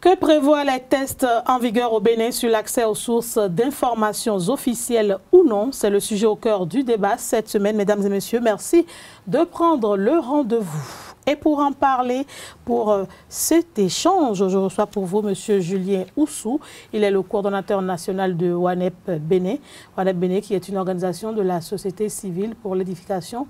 Que prévoient les tests en vigueur au Bénin sur l'accès aux sources d'informations officielles ou non? C'est le sujet au cœur du débat cette semaine. Mesdames et messieurs, merci de prendre le rendez-vous. Et pour en parler, pour cet échange, je reçois pour vous M. Julien Oussou. Il est le coordonnateur national de WANEP Bénin. WANEP Bénin qui est une organisation de la société civile pour l'édification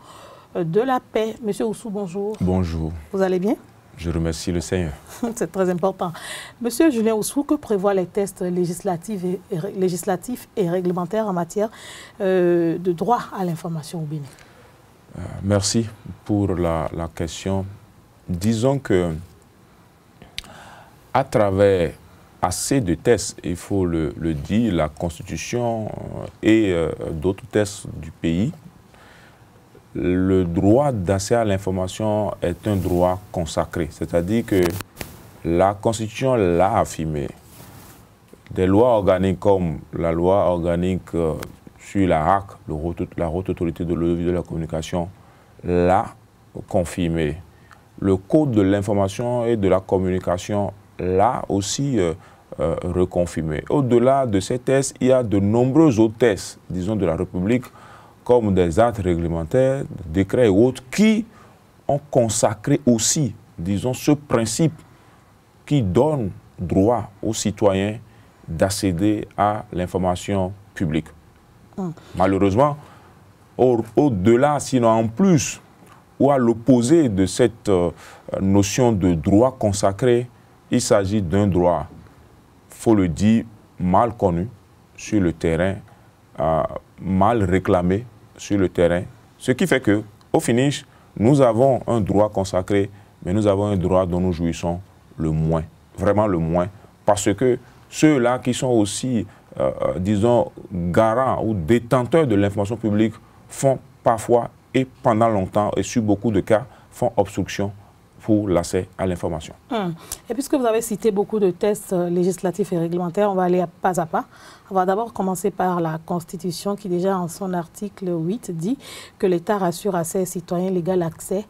de la paix. M. Oussou, bonjour. Bonjour. Vous allez bien? Je remercie le Seigneur. C'est très important. Monsieur Julien Oussou, que prévoient les tests législatifs et réglementaires en matière de droit à l'information au Bénin? Merci pour la question. Disons que à travers assez de tests, il faut le dire, la Constitution et d'autres tests du pays, le droit d'accès à l'information est un droit consacré. C'est-à-dire que la Constitution l'a affirmé. Des lois organiques comme la loi organique sur la HAC, la Haute Autorité de l'audiovisuel et de la communication, l'a confirmé. Le Code de l'information et de la communication l'a aussi reconfirmé. Au-delà de ces tests, il y a de nombreux autres tests, disons, de la République, comme des actes réglementaires, des décrets et autres, qui ont consacré aussi, disons, ce principe qui donne droit aux citoyens d'accéder à l'information publique. Malheureusement, au-delà, sinon en plus, ou à l'opposé de cette notion de droit consacré, il s'agit d'un droit, il faut le dire, mal connu sur le terrain, mal réclamé sur le terrain, ce qui fait que, au finish, nous avons un droit consacré, mais nous avons un droit dont nous jouissons le moins, vraiment le moins, parce que ceux-là qui sont aussi, disons, garants ou détenteurs de l'information publique font parfois et pendant longtemps, et sur beaucoup de cas, font obstruction pour l'accès à l'information. Et puisque vous avez cité beaucoup de tests législatifs et réglementaires, on va aller pas à pas. On va d'abord commencer par la Constitution qui déjà en son article 8 dit que l'État rassure à ses citoyens l'égal accès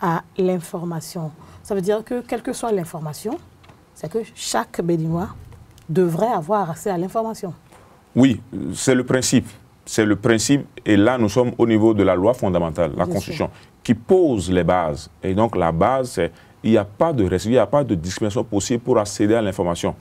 à l'information. Ça veut dire que quelle que soit l'information, c'est que chaque Béninois devrait avoir accès à l'information. Oui, c'est le principe. C'est le principe, et là nous sommes au niveau de la loi fondamentale, la Constitution, qui pose les bases. Et donc la base, c'est il n'y a pas de restriction, il n'y a pas de discrimination possible pour accéder à l'information.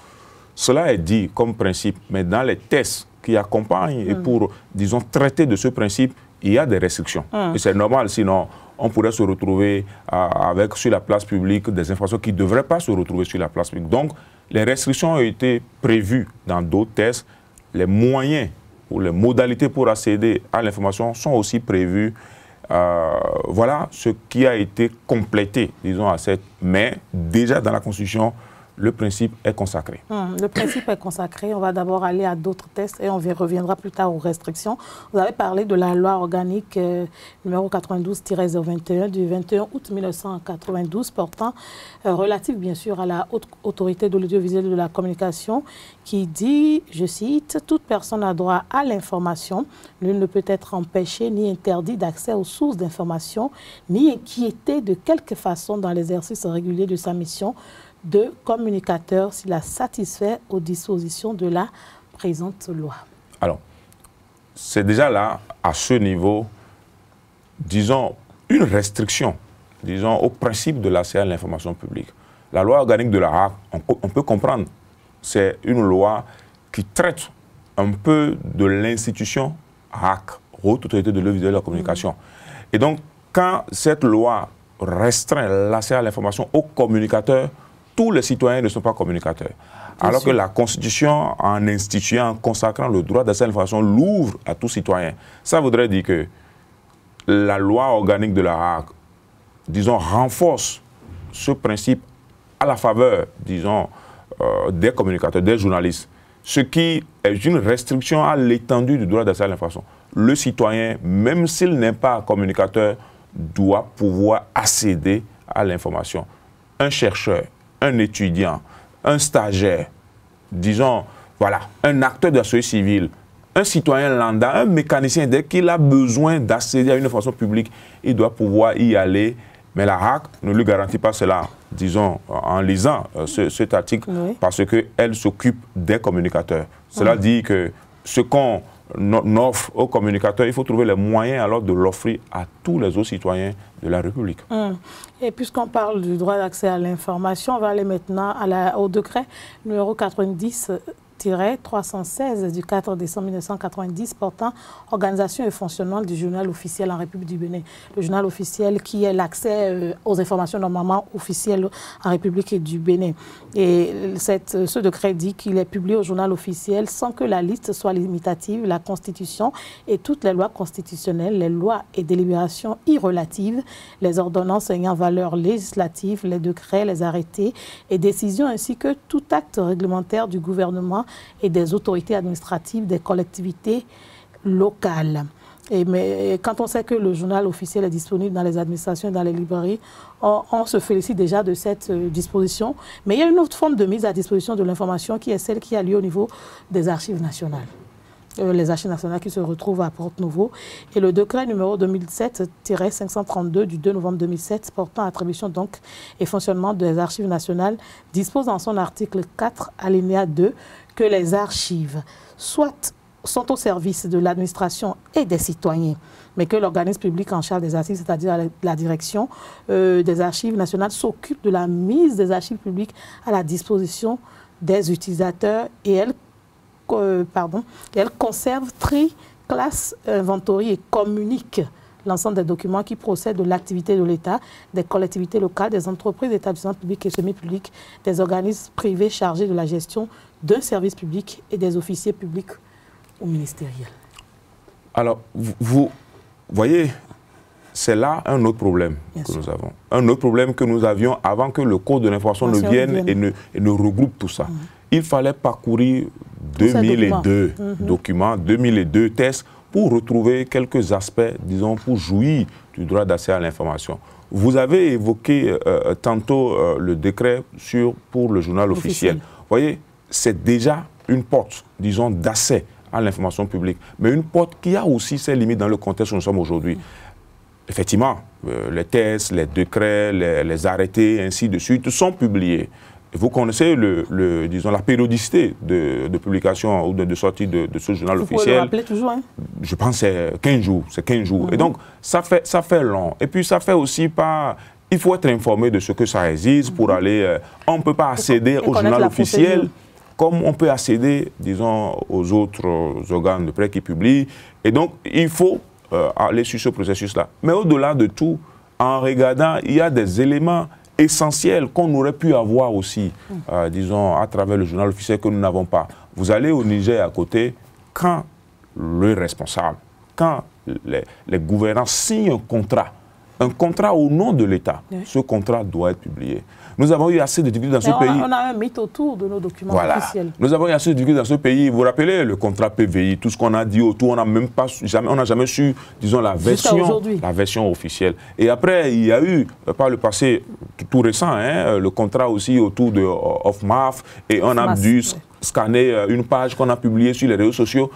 Cela est dit comme principe, mais dans les tests qui accompagnent et pour, disons, traiter de ce principe, il y a des restrictions. Et c'est normal, sinon on pourrait se retrouver avec sur la place publique des informations qui ne devraient pas se retrouver sur la place publique. Donc les restrictions ont été prévues dans d'autres tests, les moyens ou les modalités pour accéder à l'information sont aussi prévues. Voilà ce qui a été complété, disons, à cette... Mais déjà dans la Constitution, le principe est consacré. Le principe est consacré. On va d'abord aller à d'autres tests et on reviendra plus tard aux restrictions. Vous avez parlé de la loi organique numéro 92-021 du 21 août 1992 portant relative bien sûr à la Haute Autorité de l'audiovisuel et de la communication qui dit, je cite, « Toute personne a droit à l'information. Nul ne peut être empêché ni interdit d'accès aux sources d'information ni inquiété de quelque façon dans l'exercice régulier de sa mission de communicateur s'il a satisfait aux dispositions de la présente loi. » Alors, c'est déjà là, à ce niveau, disons, une restriction, disons, au principe de l'accès à l'information publique. La loi organique de la HAC, on peut comprendre, c'est une loi qui traite un peu de l'institution HAC, Haute Autorité de l'audiovisuel et de la communication. Et donc, quand cette loi restreint l'accès à l'information aux communicateurs, tous les citoyens ne sont pas communicateurs. Alors que la Constitution, en instituant, en consacrant le droit d'accès à l'information, l'ouvre à tout citoyen. Ça voudrait dire que la loi organique de la HAC, disons, renforce ce principe à la faveur, disons, des communicateurs, des journalistes, ce qui est une restriction à l'étendue du droit d'accès à l'information. Le citoyen, même s'il n'est pas communicateur, doit pouvoir accéder à l'information. Un chercheur, un étudiant, un stagiaire, disons, voilà, un acteur de la société civile, un citoyen lambda, un mécanicien, dès qu'il a besoin d'accéder à une information publique, il doit pouvoir y aller, Mais la HAC ne lui garantit pas cela, disons, en lisant cet article, parce qu'elle s'occupe des communicateurs. Cela dit que ce qu'on offre aux communicateurs, il faut trouver les moyens alors de l'offrir à tous les autres citoyens de la République. Et puisqu'on parle du droit d'accès à l'information, on va aller maintenant au décret numéro 90-316 du 4 décembre 1990 portant organisation et fonctionnement du journal officiel en République du Bénin. Le journal officiel qui est l'accès aux informations normalement officielles en République du Bénin. Et ce décret dit qu'il est publié au journal officiel sans que la liste soit limitative, la Constitution et toutes les lois constitutionnelles, les lois et délibérations irrelatives, les ordonnances ayant valeur législative, les décrets, les arrêtés et décisions ainsi que tout acte réglementaire du gouvernement et des autorités administratives des collectivités locales. Mais quand on sait que le journal officiel est disponible dans les administrations et dans les librairies, on se félicite déjà de cette disposition. Mais il y a une autre forme de mise à disposition de l'information qui est celle qui a lieu au niveau des archives nationales. Les archives nationales qui se retrouvent à Porte-Nouveau. Et le décret numéro 2007-532 du 2 novembre 2007 portant attribution donc et fonctionnement des archives nationales dispose dans son article 4, alinéa 2, que les archives soit sont au service de l'administration et des citoyens, mais que l'organisme public en charge des archives, c'est-à-dire la direction des archives nationales, s'occupe de la mise des archives publiques à la disposition des utilisateurs et elle conserve, trie, classe, inventorie et communique l'ensemble des documents qui procèdent de l'activité de l'État, des collectivités locales, des entreprises, des établissements publics et semi-publics, des organismes privés chargés de la gestion d'un service public et des officiers publics ou ministériels. Alors, vous voyez, c'est là un autre problème nous avons. Un autre problème que nous avions avant que le Code de l'information ne vienne et ne regroupe tout ça. Il fallait parcourir 2002 documents, 2002 tests pour retrouver quelques aspects, disons, pour jouir du droit d'accès à l'information. Vous avez évoqué tantôt le décret pour le journal officiel. Vous voyez, c'est déjà une porte, disons, d'accès à l'information publique, mais une porte qui a aussi ses limites dans le contexte où nous sommes aujourd'hui. Effectivement, les tests, les décrets, les arrêtés, ainsi de suite, sont publiés. Vous connaissez disons, la périodicité de publication ou de sortie de ce journal officiel. Vous pouvez le rappeler toujours, hein? Je pense que c'est 15 jours. C'est 15 jours. Et donc, ça fait long. Et puis, ça fait aussi pas... Il faut être informé de ce que ça existe pour aller... on ne peut pas accéder au journal officiel comme on peut accéder, disons, aux autres organes de presse qui publient. Et donc, il faut aller sur ce processus-là. Mais au-delà de tout, en regardant, il y a des éléments essentiels qu'on aurait pu avoir aussi, disons, à travers le journal officiel que nous n'avons pas. Vous allez au Niger à côté, quand le responsable, quand les gouvernants signent un contrat au nom de l'État, ce contrat doit être publié. Nous avons eu assez de difficultés dans ce pays. On a un mythe autour de nos documents officiels. Nous avons eu assez de difficultés dans ce pays. Vous vous rappelez le contrat PVI, tout ce qu'on a dit autour, on n'a jamais su, disons, la version officielle. Et après, il y a eu, par le passé, tout récent, le contrat aussi autour de OFMAF, et on a dû scanner une page qu'on a publiée sur les réseaux sociaux.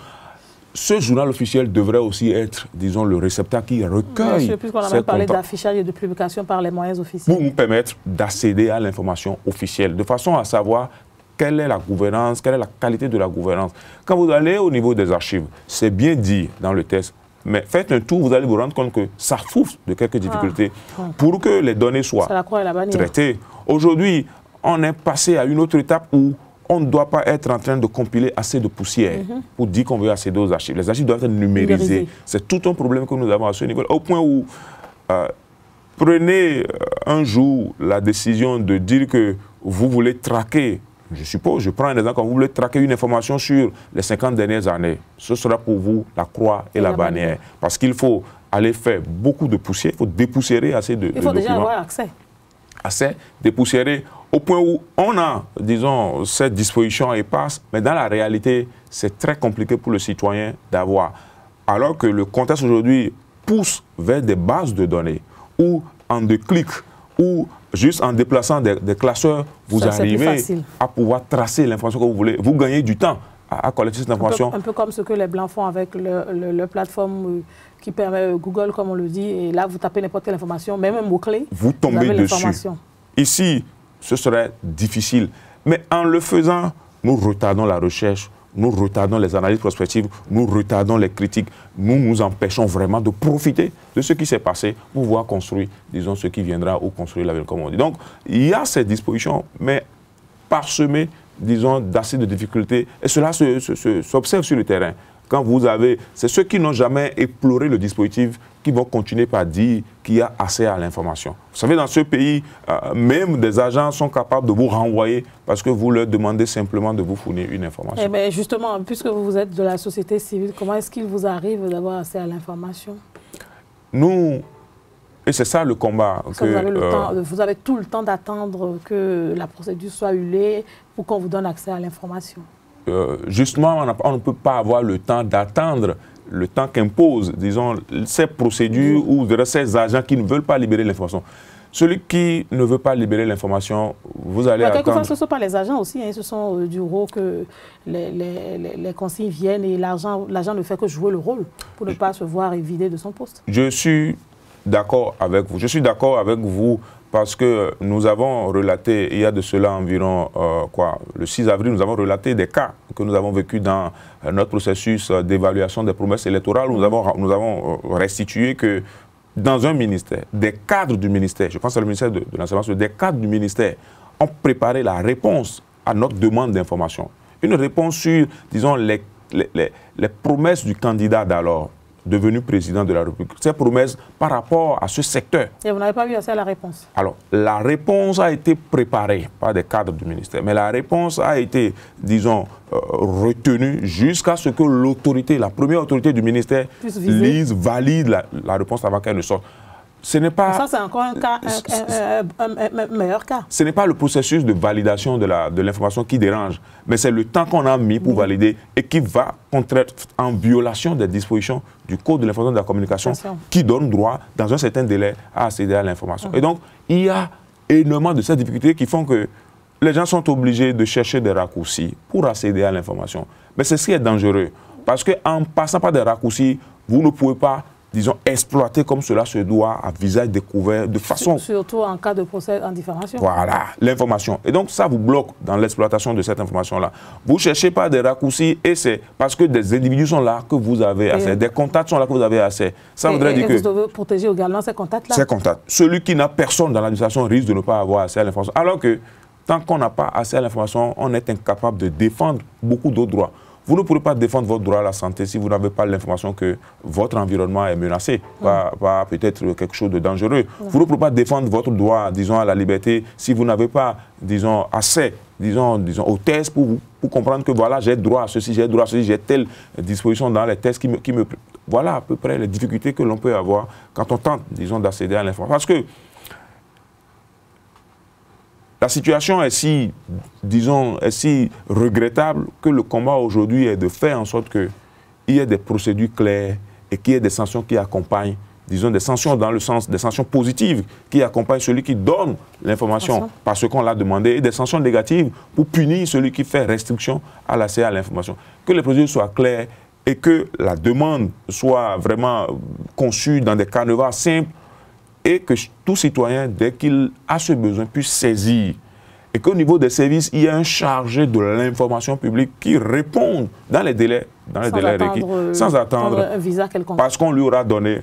Ce journal officiel devrait aussi être, disons, le réceptacle qui recueille. Puisqu'on a même parlé d'affichage et de publication par les moyens officiels. Pour nous permettre d'accéder à l'information officielle, de façon à savoir quelle est la gouvernance, quelle est la qualité de la gouvernance. Quand vous allez au niveau des archives, c'est bien dit dans le texte, mais faites un tour, vous allez vous rendre compte que ça souffre de quelques difficultés pour que les données soient traitées. Aujourd'hui, on est passé à une autre étape où on ne doit pas être en train de compiler assez de poussière pour dire qu'on veut accéder aux archives. Les archives doivent être numérisées. C'est tout un problème que nous avons à ce niveau. Au point où, prenez un jour la décision de dire que vous voulez traquer, je suppose, je prends un exemple, quand vous voulez traquer une information sur les 50 dernières années, ce sera pour vous la croix et la bannière. Parce qu'il faut aller faire beaucoup de poussière, il faut dépoussiérer assez de documents. Il faut déjà avoir accès. Assez dépoussiéré au point où on a, disons, cette disposition et passe, mais dans la réalité, c'est très compliqué pour le citoyen d'avoir. Alors que le contexte aujourd'hui pousse vers des bases de données où en 2 clics, ou juste en déplaçant des classeurs, vous arrivez à pouvoir tracer l'information que vous voulez. Vous gagnez du temps à collecter cette information. Un peu comme ce que les Blancs font avec le plateforme qui permet Google, comme on le dit, et là, vous tapez n'importe quelle information, même un mot-clé, vous tombez dessus. Ici, ce serait difficile. Mais en le faisant, nous retardons la recherche, nous retardons les analyses prospectives, nous retardons les critiques, nous nous empêchons vraiment de profiter de ce qui s'est passé pour pouvoir construire, disons, ce qui viendra ou construire l'avenir, comme on dit. Donc, il y a ces dispositions, mais parsemées, disons, d'assez de difficultés, et cela s'observe sur le terrain. Quand vous avez, c'est ceux qui n'ont jamais exploré le dispositif qui vont continuer par dire qu'il y a accès à l'information. Vous savez, dans ce pays, même des agents sont capables de vous renvoyer parce que vous leur demandez simplement de vous fournir une information. Eh bien, justement, puisque vous êtes de la société civile, comment est-ce qu'il vous arrive d'avoir accès à l'information? Nous, et c'est ça le combat. Vous avez tout le temps d'attendre que la procédure soit huilée pour qu'on vous donne accès à l'information. Justement, on ne peut pas avoir le temps d'attendre le temps qu'impose, disons, ces procédures ou ces agents qui ne veulent pas libérer l'information. Celui qui ne veut pas libérer l'information, vous allez attendre... Quelquefois, ce ne sont pas les agents aussi, hein, ce sont du rôle que les consignes viennent et l'agent ne fait que jouer le rôle pour ne pas se voir évidé de son poste. Je suis d'accord avec vous. Je suis d'accord avec vous parce que nous avons relaté, il y a de cela environ, le 6 avril, nous avons relaté des cas que nous avons vécus dans notre processus d'évaluation des promesses électorales. Nous avons restitué que dans un ministère, des cadres du ministère, je pense à le ministère de l'Enseignement, des cadres du ministère ont préparé la réponse à notre demande d'information. Une réponse sur, disons, les promesses du candidat d'alors, devenu président de la République. Ces promesses par rapport à ce secteur. Et vous n'avez pas eu assez à la réponse? Alors, la réponse a été préparée par des cadres du ministère, mais la réponse a été, disons, retenue jusqu'à ce que l'autorité, la première autorité du ministère, lise, valide la réponse avant qu'elle ne sorte. Ce n'est pas... Ça, c'est encore un cas, un meilleur cas. Ce n'est pas le processus de validation de l'information qui dérange, mais c'est le temps qu'on a mis pour valider et qui va contraire en violation des dispositions du Code de l'information et de la communication qui donne droit, dans un certain délai, à accéder à l'information. Et donc, il y a énormément de ces difficultés qui font que les gens sont obligés de chercher des raccourcis pour accéder à l'information. Mais c'est ce qui est dangereux, parce qu'en passant par des raccourcis, vous ne pouvez pas, disons, exploiter comme cela se doit à visage découvert, de façon... Surtout en cas de procès en diffamation. Voilà, l'information. Et donc, ça vous bloque dans l'exploitation de cette information-là. Vous ne cherchez pas des raccourcis et c'est parce que des individus sont là que vous avez accès, des contacts sont là que vous avez accès. Ça voudrait dire que... vous devez protéger également ces contacts-là. Ces contacts. Celui qui n'a personne dans l'administration risque de ne pas avoir accès à l'information. Alors que, tant qu'on n'a pas accès à l'information, on est incapable de défendre beaucoup d'autres droits. Vous ne pourrez pas défendre votre droit à la santé si vous n'avez pas l'information que votre environnement est menacé par peut-être quelque chose de dangereux. Vous ne pourrez pas défendre votre droit, disons, à la liberté si vous n'avez pas, disons, assez, disons, aux tests pour comprendre que voilà, j'ai droit à ceci, j'ai droit à ceci, j'ai telle disposition dans les tests qui me... Voilà à peu près les difficultés que l'on peut avoir quand on tente, disons, d'accéder à l'information. Parce que la situation est si, disons, est si regrettable que le combat aujourd'hui est de faire en sorte qu'il y ait des procédures claires et qu'il y ait des sanctions qui accompagnent, disons, des sanctions dans le sens des sanctions positives qui accompagnent celui qui donne l'information parce qu'on l'a demandé et des sanctions négatives pour punir celui qui fait restriction à l'accès à l'information. Que les procédures soient claires et que la demande soit vraiment conçue dans des canevas simples et que tout citoyen, dès qu'il a ce besoin, puisse saisir. Et qu'au niveau des services, il y a un chargé de l'information publique qui réponde dans les délais requis, sans attendre un visa quelconque. Parce qu'on lui aura donné,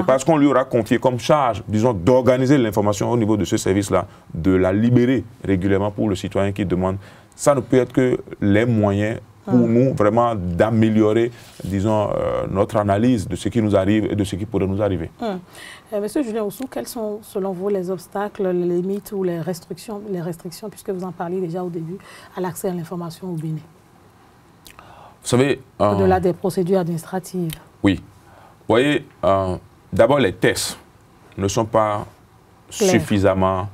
parce qu'on lui aura confié comme charge, disons, d'organiser l'information au niveau de ce service-là, de la libérer régulièrement pour le citoyen qui demande. Ça ne peut être que les moyens pour nous, vraiment, d'améliorer, disons, notre analyse de ce qui nous arrive et de ce qui pourrait nous arriver. Monsieur Julien Oussou, quels sont, selon vous, les obstacles, les limites ou les restrictions, puisque vous en parliez déjà au début, à l'accès à l'information au Bénin? Vous savez... Au-delà des procédures administratives. Oui. Vous voyez, d'abord, les tests ne sont pas suffisamment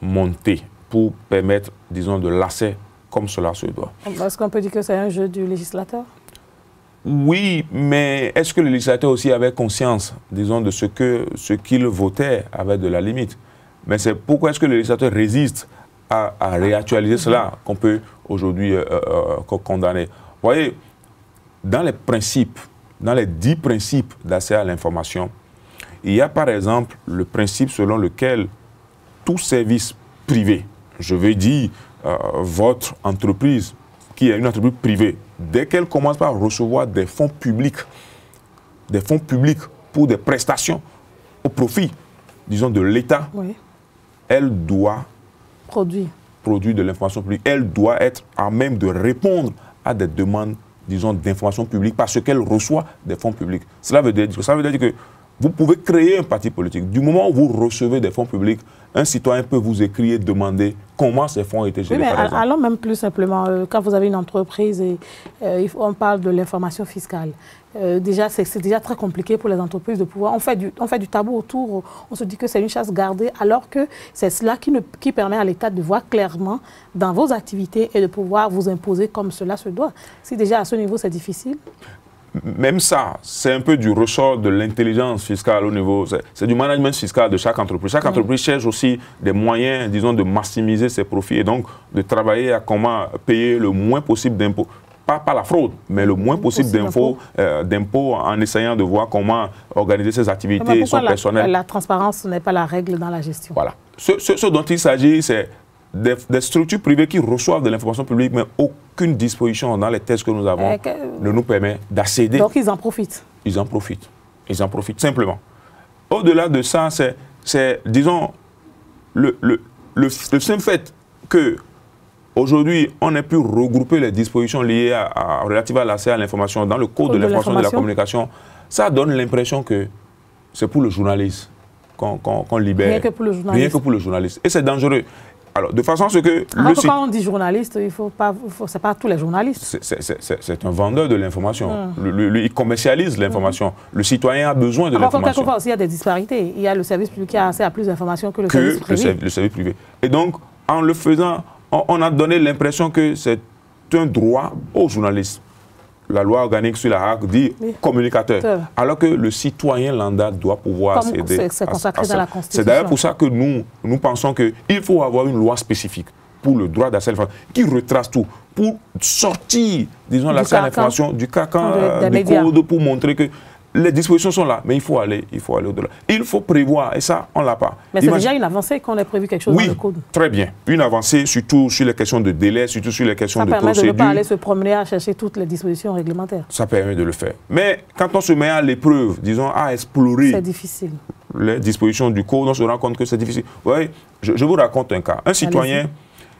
montés pour permettre, disons, de l'accès comme cela se doit. Est-ce qu'on peut dire que c'est un jeu du législateur? Oui, mais est-ce que le législateur aussi avait conscience, disons, de ce qu'il votait avec de la limite? Mais c'est pourquoi est-ce que le législateur résiste à réactualiser cela qu'on peut aujourd'hui condamner. voyez, dans les principes, dans les 10 principes d'accès à l'information, il y a par exemple le principe selon lequel tout service privé, je veux dire votre entreprise, qui est une entreprise privée, dès qu'elle commence par recevoir des fonds publics pour des prestations au profit, disons, de l'État, oui, elle doit produire de l'information publique. Elle doit être à même de répondre à des demandes, disons, d'information publique parce qu'elle reçoit des fonds publics. Ça veut dire que vous pouvez créer un parti politique. Du moment où vous recevez des fonds publics, un citoyen peut vous écrire et demander comment ces fonds ont été gérés. Oui, mais par exemple. allons même plus simplement, quand vous avez une entreprise et on parle de l'information fiscale, déjà c'est déjà très compliqué pour les entreprises de pouvoir, on fait du tabou autour, on se dit que c'est une chasse gardée, alors que c'est cela qui permet à l'État de voir clairement dans vos activités et de pouvoir vous imposer comme cela se doit. Si déjà à ce niveau c'est difficile. Même ça, c'est un peu du ressort de l'intelligence fiscale au niveau, c'est du management fiscal de chaque entreprise. Chaque entreprise cherche aussi des moyens, disons, de maximiser ses profits et donc de travailler à comment payer le moins possible d'impôts. Pas la fraude, mais le moins possible d'impôts en essayant de voir comment organiser ses activités, son personnel. La transparence n'est pas la règle dans la gestion. Voilà. Ce dont il s'agit, c'est des structures privées qui reçoivent de l'information publique, mais aucune disposition dans les textes que nous avons ne nous permet d'accéder. Donc ils en profitent. Ils en profitent. Ils en profitent simplement. Au-delà de ça, c'est disons, le simple fait que aujourd'hui, on ait pu regrouper les dispositions liées relatives à l'accès à l'information dans le Code de l'information et de la communication, ça donne l'impression que c'est pour le journaliste qu'on libère. Rien que pour le journaliste. Rien que pour le journaliste. Et c'est dangereux. Alors, de façon à ce que... Quand on dit journaliste, c'est pas tous les journalistes. C'est un vendeur de l'information. Il commercialise l'information. Le citoyen a besoin de l'information. Quelquefois aussi, il y a des disparités. Il y a le service public qui a accès à plus d'informations que le service privé. Le service privé. Et donc, en le faisant, on a donné l'impression que c'est un droit aux journalistes. La loi organique sur la HAC dit communicateur, alors que le citoyen lambda doit pouvoir accéder. C'est consacré dans la Constitution. C'est d'ailleurs pour ça que nous pensons qu'il faut avoir une loi spécifique pour le droit d'accès à l'information, qui retrace tout, pour sortir, disons, l'accès à l'information du carcan du code, pour montrer que les dispositions sont là, mais il faut aller au-delà. Il faut prévoir, et ça, on ne l'a pas. Mais c'est déjà une avancée qu'on ait prévu quelque chose dans le code. Très bien. Une avancée, surtout sur les questions de délai, surtout sur les questions de procédure. Ça permet de ne pas aller se promener à chercher toutes les dispositions réglementaires. Ça permet de le faire. Mais quand on se met à l'épreuve, disons, à explorer les dispositions du code, on se rend compte que c'est difficile. Vous voyez, je vous raconte un cas. Un citoyen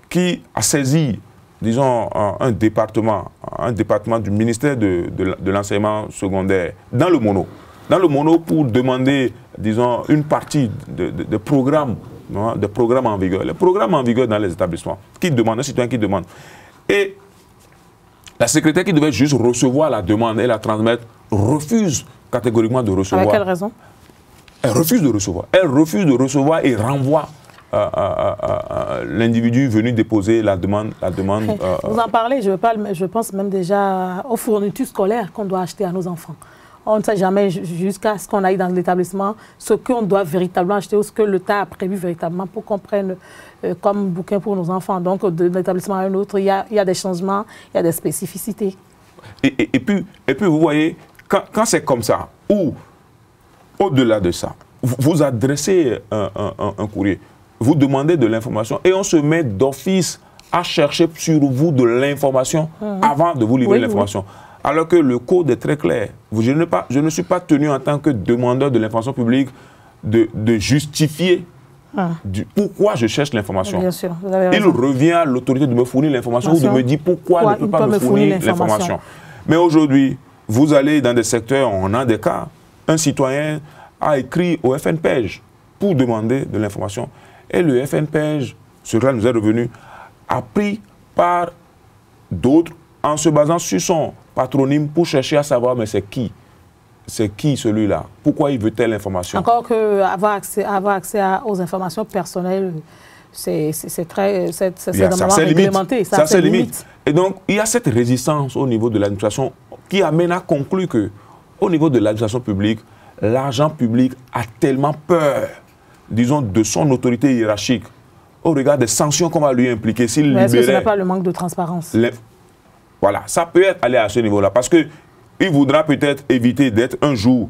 qui a saisi, disons, un département du ministère de l'enseignement secondaire dans le mono pour demander, disons, une partie de programmes en vigueur. Les programmes en vigueur dans les établissements, un citoyen qui demande. Et la secrétaire qui devait juste recevoir la demande et la transmettre refuse catégoriquement de recevoir. Avec quelle raison? Elle refuse de recevoir. Elle refuse de recevoir et renvoie l'individu venu déposer la demande. Vous en parlez, je pense même déjà aux fournitures scolaires qu'on doit acheter à nos enfants. On ne sait jamais jusqu'à ce qu'on aille dans l'établissement ce qu'on doit véritablement acheter ou ce que l'État a prévu véritablement pour qu'on prenne comme bouquin pour nos enfants. Donc, d'un établissement à un autre, il y a des changements, il y a des spécificités. Et puis, vous voyez, quand c'est comme ça, ou au-delà de ça, vous adressez un courrier, vous demandez de l'information et on se met d'office à chercher sur vous de l'information avant de vous livrer l'information. Alors que le code est très clair. Je ne suis pas tenu en tant que demandeur de l'information publique de justifier pourquoi je cherche l'information. Bien sûr, vous avez raison. Il revient à l'autorité de me fournir l'information ou de me dire pourquoi elle ne peut pas me fournir l'information. Mais aujourd'hui, vous allez dans des secteurs, on a des cas, un citoyen a écrit au FNPEJ pour demander de l'information. Et le FNPEJ, ce que nous est revenu, a pris par d'autres en se basant sur son patronyme pour chercher à savoir mais c'est qui celui-là, pourquoi il veut telle information. Encore qu'avoir accès aux informations personnelles, c'est normalement réglementé. Ça c'est limite. Et donc il y a cette résistance au niveau de l'administration qui amène à conclure que au niveau de l'administration publique, l'argent public a tellement peur, disons, de son autorité hiérarchique, au regard des sanctions qu'on va lui impliquer s'il libérait... Est-ce que ce n'est pas le manque de transparence? Voilà, ça peut être allé à ce niveau-là, parce qu'il voudra peut-être éviter d'être un jour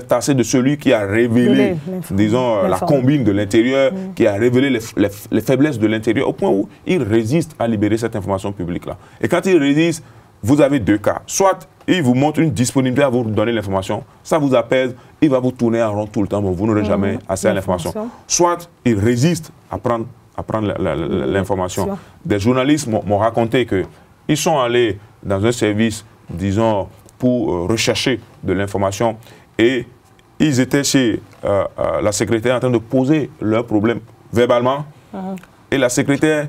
tassé de celui qui a révélé, disons, la combine de l'intérieur, qui a révélé les faiblesses de l'intérieur, au point où il résiste à libérer cette information publique-là. Et quand il résiste, vous avez deux cas. Soit il vous montre une disponibilité à vous donner l'information, ça vous apaise, il va vous tourner en rond tout le temps, mais vous n'aurez jamais assez à l'information. Soit il résiste à prendre l'information. Des journalistes m'ont raconté qu'ils sont allés dans un service, disons, pour rechercher de l'information, et ils étaient chez la secrétaire en train de poser leurs problèmes verbalement, et la secrétaire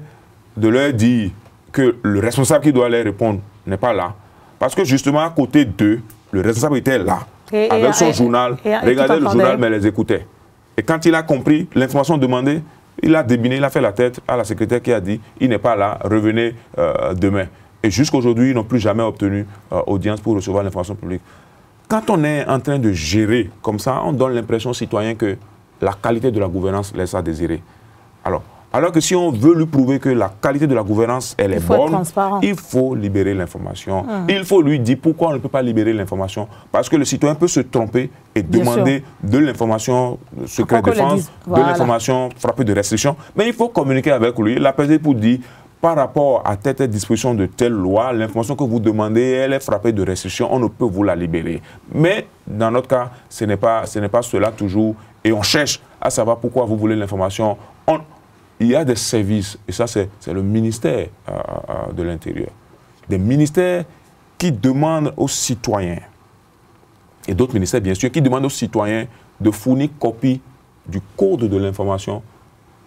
de leur dire que le responsable qui doit leur répondre n'est pas là, parce que justement à côté d'eux, le responsable était là, avec son journal, regardait le journal mais les écoutait. Et quand il a compris l'information demandée, il a débiné, il a fait la tête à la secrétaire qui a dit « il n'est pas là, revenez demain ». Et jusqu'à aujourd'hui, ils n'ont plus jamais obtenu audience pour recevoir l'information publique. Quand on est en train de gérer comme ça, on donne l'impression aux citoyens que la qualité de la gouvernance laisse à désirer. Alors que si on veut lui prouver que la qualité de la gouvernance, elle est bonne, il faut libérer l'information. Il faut lui dire pourquoi on ne peut pas libérer l'information. Parce que le citoyen peut se tromper et demander de l'information secret défense, de l'information frappée de restriction. Mais il faut communiquer avec lui, l'apaiser pour dire, par rapport à telle disposition de telle loi, l'information que vous demandez, elle est frappée de restriction, on ne peut vous la libérer. Mais dans notre cas, ce n'est pas cela toujours. Et on cherche à savoir pourquoi vous voulez l'information. Il y a des services, et ça c'est le ministère de l'Intérieur, des ministères qui demandent aux citoyens, et d'autres ministères bien sûr, qui demandent aux citoyens de fournir copie du code de l'information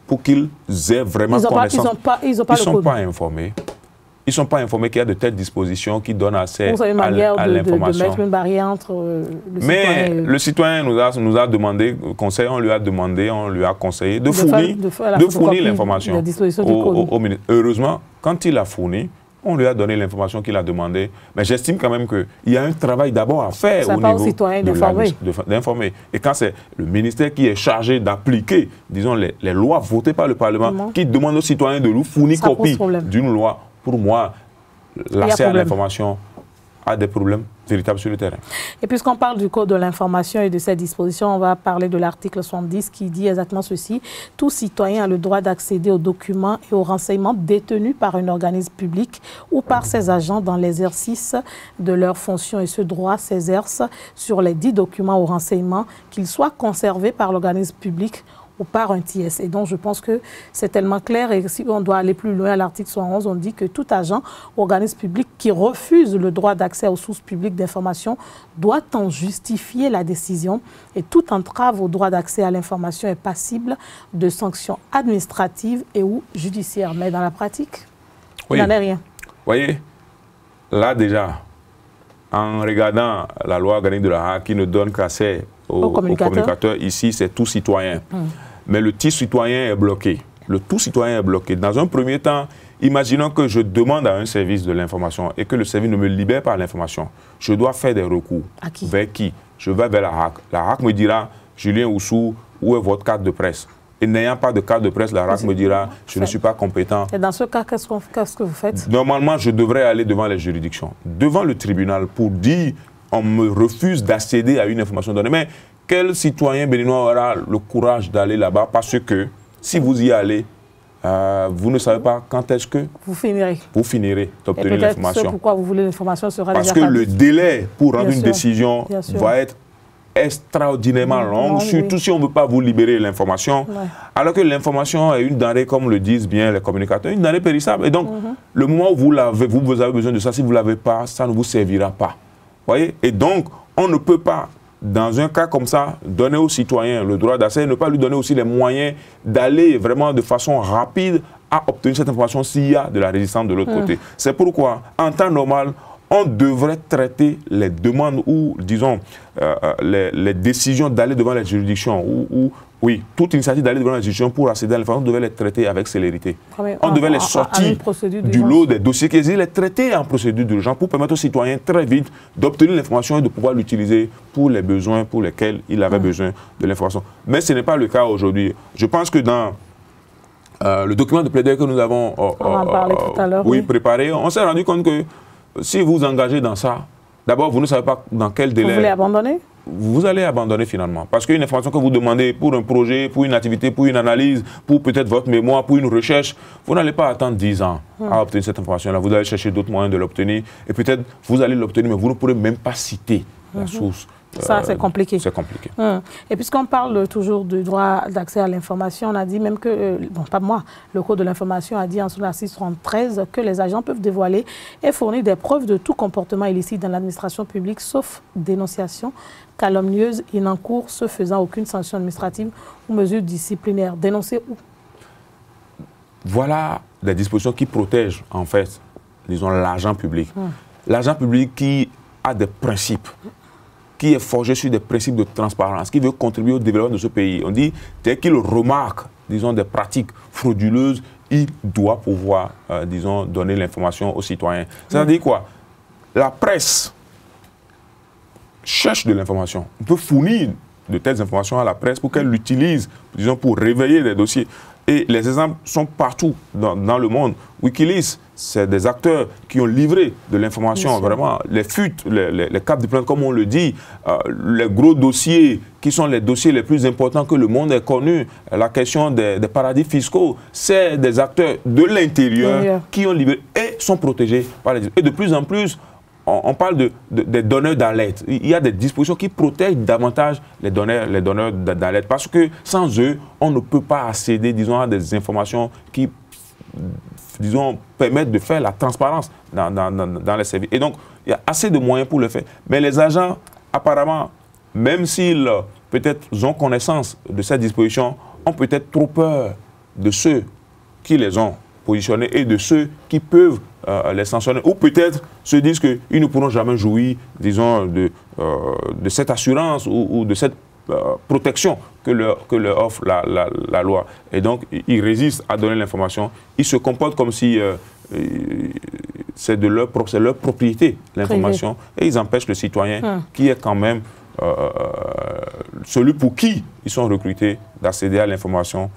pour qu'ils aient vraiment connaissance. Ils ne sont pas informés. Ils ne sont pas informés qu'il y a de telles dispositions qui donnent accès à l'information. De mettre une barrière entre le citoyen et... le citoyen nous a demandé conseil, on lui a demandé, on lui a conseillé de fournir l'information au ministre. Heureusement, quand il a fourni, on lui a donné l'information qu'il a demandé. Mais j'estime quand même qu'il y a un travail d'abord à faire au niveau d'informer. Et quand c'est le ministère qui est chargé d'appliquer, disons, les lois votées par le Parlement, qui demande aux citoyens de nous fournir copie d'une loi, pour moi, l'accès à l'information a des problèmes véritables sur le terrain. Et puisqu'on parle du Code de l'information et de ses dispositions, on va parler de l'article 70 qui dit exactement ceci. Tout citoyen a le droit d'accéder aux documents et aux renseignements détenus par un organisme public ou par ses agents dans l'exercice de leurs fonctions. Et ce droit s'exerce sur les 10 documents ou renseignements, qu'ils soient conservés par l'organisme public ou par un tiers. Et donc, je pense que c'est tellement clair. Et si on doit aller plus loin, à l'article 71, on dit que tout agent ou organisme public qui refuse le droit d'accès aux sources publiques d'information doit en justifier la décision. Et toute entrave au droit d'accès à l'information est passible de sanctions administratives et ou judiciaires. Mais dans la pratique, il n'en est rien. Vous voyez, là déjà, en regardant la loi organique de la HAC qui ne donne qu'accès aux communicateurs, ici, c'est tout citoyen. Mais le tout citoyen est bloqué. Le tout citoyen est bloqué. Dans un premier temps, imaginons que je demande à un service de l'information et que le service ne me libère pas l'information. Je dois faire des recours. À qui? Vers qui? Je vais vers la HAC. La HAC me dira, Julien Oussou, où est votre carte de presse? Et n'ayant pas de carte de presse, la HAC me dira, je ne suis pas compétent. Et dans ce cas, qu'est-ce que vous faites? Normalement, je devrais aller devant les juridictions, devant le tribunal, pour dire, on me refuse d'accéder à une information donnée. Mais quel citoyen béninois aura le courage d'aller là-bas? Parce que si vous y allez, vous ne savez pas quand est-ce que vous finirez d'obtenir l'information. Peut-être pourquoi vous voulez l'information sera déjà parce que le délai pour rendre une décision va être extraordinairement long, surtout si on ne veut pas vous libérer l'information. Alors que l'information est une denrée, comme le disent bien les communicateurs, une denrée périssable. Et donc, le moment où vous avez besoin de ça, si vous ne l'avez pas, ça ne vous servira pas. Voyez? Et donc, on ne peut pas, dans un cas comme ça, donner aux citoyens le droit d'accès et ne pas lui donner aussi les moyens d'aller vraiment de façon rapide à obtenir cette information s'il y a de la résistance de l'autre côté. C'est pourquoi, en temps normal, on devrait traiter les demandes ou, disons, les décisions d'aller devant les juridictions oui, toute initiative d'aller devant la justice pour accéder à l'information, on devait les traiter avec célérité. On devait les sortir du lot des dossiers qui existent, les traiter en procédure d'urgence pour permettre aux citoyens très vite d'obtenir l'information et de pouvoir l'utiliser pour les besoins pour lesquels il avait besoin de l'information. Mais ce n'est pas le cas aujourd'hui. Je pense que dans le document de plaidoyer que nous avons préparé, on s'est rendu compte que si vous engagez dans ça, d'abord, vous ne savez pas dans quel délai... Vous voulez abandonner? Vous allez abandonner finalement. Parce qu'une information que vous demandez pour un projet, pour une activité, pour une analyse, pour peut-être votre mémoire, pour une recherche, vous n'allez pas attendre 10 ans à obtenir cette information-là. Vous allez chercher d'autres moyens de l'obtenir. Et peut-être vous allez l'obtenir, mais vous ne pourrez même pas citer la source. Ça, c'est compliqué. C'est compliqué. Et puisqu'on parle toujours du droit d'accès à l'information, on a dit même que, bon, pas moi, le Code de l'information a dit en son article 73 que les agents peuvent dévoiler et fournir des preuves de tout comportement illicite dans l'administration publique, sauf dénonciation calomnieuse et n'encourt ce faisant aucune sanction administrative ou mesure disciplinaire. Dénoncer où? Voilà des dispositions qui protègent, en fait, disons, l'agent public. L'agent public qui a des principes, qui est forgé sur des principes de transparence, qui veut contribuer au développement de ce pays. On dit, dès qu'il remarque, disons, des pratiques frauduleuses, il doit pouvoir, disons, donner l'information aux citoyens. C'est-à-dire quoi? La presse cherche de l'information. On peut fournir de telles informations à la presse pour qu'elle l'utilise, disons, pour réveiller des dossiers. Et les exemples sont partout dans le monde. Wikileaks, c'est des acteurs qui ont livré de l'information, vraiment, les fuites, les caps de plainte, comme on le dit, les gros dossiers qui sont les dossiers les plus importants que le monde ait connus, la question des paradis fiscaux, c'est des acteurs de l'intérieur qui ont livré et sont protégés par les... Et de plus en plus, on parle des donneurs d'alerte. Il y a des dispositions qui protègent davantage les donneurs d'alerte. Parce que sans eux, on ne peut pas accéder, disons, à des informations qui, disons, permettent de faire la transparence dans les services. Et donc, il y a assez de moyens pour le faire. Mais les agents, apparemment, même s'ils peut-être ont connaissance de cette disposition, ont peut-être trop peur de ceux qui les ont positionnés et de ceux qui peuvent les sanctionner, ou peut-être se disent qu'ils ne pourront jamais jouir, disons, de cette assurance ou de cette protection que leur offre la loi. Et donc, ils résistent à donner l'information. Ils se comportent comme si c'est leur propriété, l'information, et ils empêchent le citoyen, qui est quand même celui pour qui ils sont recrutés, d'accéder à l'information.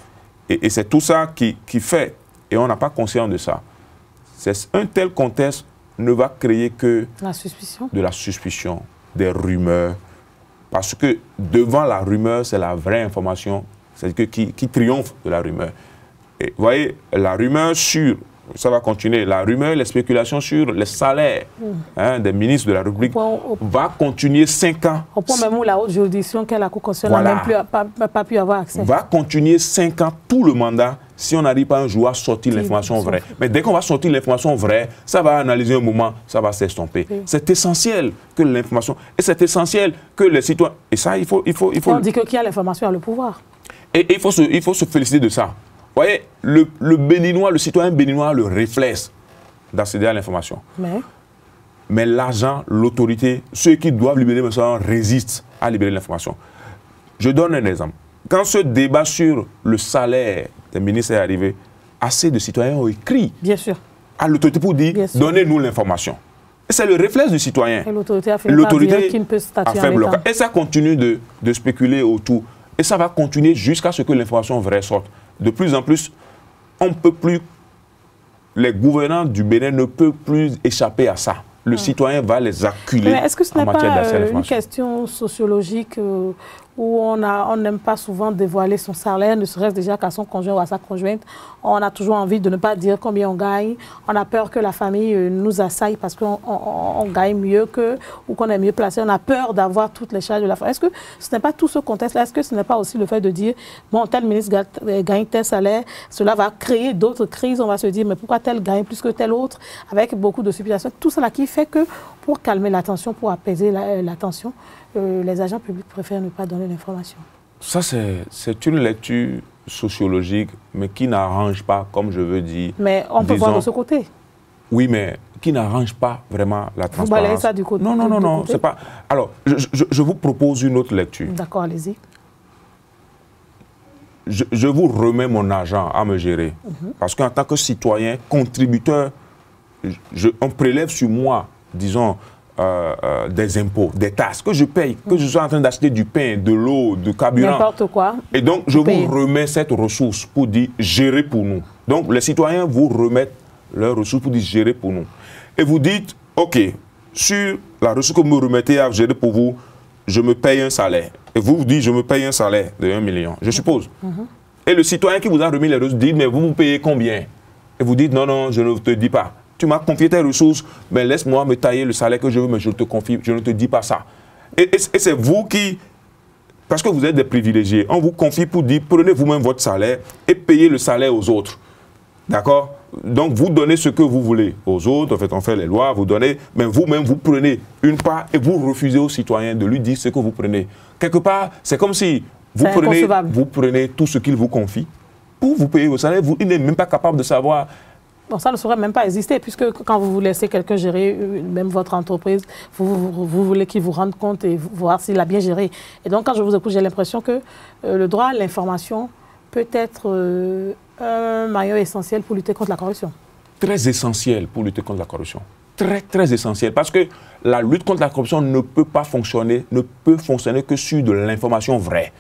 Et c'est tout ça qui fait, et on n'a pas conscience de ça. Un tel contexte ne va créer que de la suspicion, des rumeurs. Parce que devant la rumeur, c'est la vraie information, c'est-à-dire qui triomphe de la rumeur. Et vous voyez, la rumeur sur, ça va continuer, la rumeur, les spéculations sur les salaires des ministres de la République va continuer 5 ans. Au point même où la haute juridiction, qu'est la Cour constitutionnelle, n'a même pas pu avoir accès. Va continuer 5 ans, tout le mandat, si on n'arrive pas un jour à sortir l'information vraie. Mais dès qu'on va sortir l'information vraie, ça va analyser un moment, ça va s'estomper. C'est essentiel que l'information, et c'est essentiel que les citoyens, et ça, il faut on dit que qui a l'information a le pouvoir. Et il faut se féliciter de ça. Vous voyez, le Béninois, le citoyen béninois a le réflexe d'accéder à l'information. Mais l'agent, l'autorité, ceux qui doivent libérer l'information résistent à libérer l'information. Je donne un exemple. Quand ce débat sur le salaire des ministres est arrivé, assez de citoyens ont écrit à l'autorité pour dire « donnez-nous l'information ». Et c'est le réflexe du citoyen. Et l'autorité a fait bloc. Et ça continue de spéculer autour. Et ça va continuer jusqu'à ce que l'information vraie sorte. De plus en plus, on ne peut plus, les gouvernants du Bénin ne peuvent plus échapper à ça. Le citoyen va les acculer. Mais est-ce que ce n'est pas une question sociologique où on n'aime pas souvent dévoiler son salaire, ne serait-ce déjà qu'à son conjoint ou à sa conjointe? On a toujours envie de ne pas dire combien on gagne. On a peur que la famille nous assaille parce qu'on gagne mieux ou qu'on est mieux placé. On a peur d'avoir toutes les charges de la famille. Est-ce que ce n'est pas tout ce contexte-là? Est-ce que ce n'est pas aussi le fait de dire, bon, tel ministre gagne tel salaire, cela va créer d'autres crises. On va se dire, mais pourquoi tel gagne plus que tel autre, avec beaucoup de supplications. Tout cela qui fait que pour calmer la tension, pour apaiser la tension, les agents publics préfèrent ne pas donner l'information. Ça, c'est une lecture sociologique, mais qui n'arrange pas, comme je veux dire... Mais on peut voir de ce côté. Oui, mais qui n'arrange pas vraiment la transparence. Vous balayez ça du côté. Non, c'est pas... Alors, je vous propose une autre lecture. D'accord, allez-y. Je vous remets mon argent à me gérer. Parce qu'en tant que citoyen, contributeur, on prélève sur moi, disons, des impôts, des taxes que je paye, que je sois en train d'acheter du pain, de l'eau, du carburant. N'importe quoi. Et donc, je vous remets cette ressource pour dire gérer pour nous. Donc, les citoyens vous remettent leurs ressources pour dire gérer pour nous. Et vous dites, OK, sur la ressource que vous me remettez à gérer pour vous, je me paye un salaire. Et vous dites, je me paye un salaire de 1 million, je suppose. Et le citoyen qui vous a remis les ressources dit, mais vous vous payez combien? Et vous dites, non, non, je ne te dis pas. Tu m'as confié tes ressources, mais laisse-moi me tailler le salaire que je veux, mais je te confie, je ne te dis pas ça. Et c'est vous qui, parce que vous êtes des privilégiés, on vous confie pour dire, prenez vous-même votre salaire et payez le salaire aux autres. D'accord? Donc, vous donnez ce que vous voulez aux autres, en fait, on fait les lois, vous donnez, mais vous-même, vous prenez une part et vous refusez aux citoyens de lui dire ce que vous prenez. Quelque part, c'est comme si vous prenez tout ce qu'il vous confie pour vous payer vos salaires. Il n'est même pas capable de savoir. Bon, ça ne saurait même pas exister, puisque quand vous laissez quelqu'un gérer, même votre entreprise, vous voulez qu'il vous rende compte et voir s'il a bien géré. Et donc, quand je vous écoute, j'ai l'impression que le droit à l'information peut être un maillon essentiel pour lutter contre la corruption. Très essentiel pour lutter contre la corruption. Très, très essentiel. Parce que la lutte contre la corruption ne peut fonctionner que sur de l'information vraie.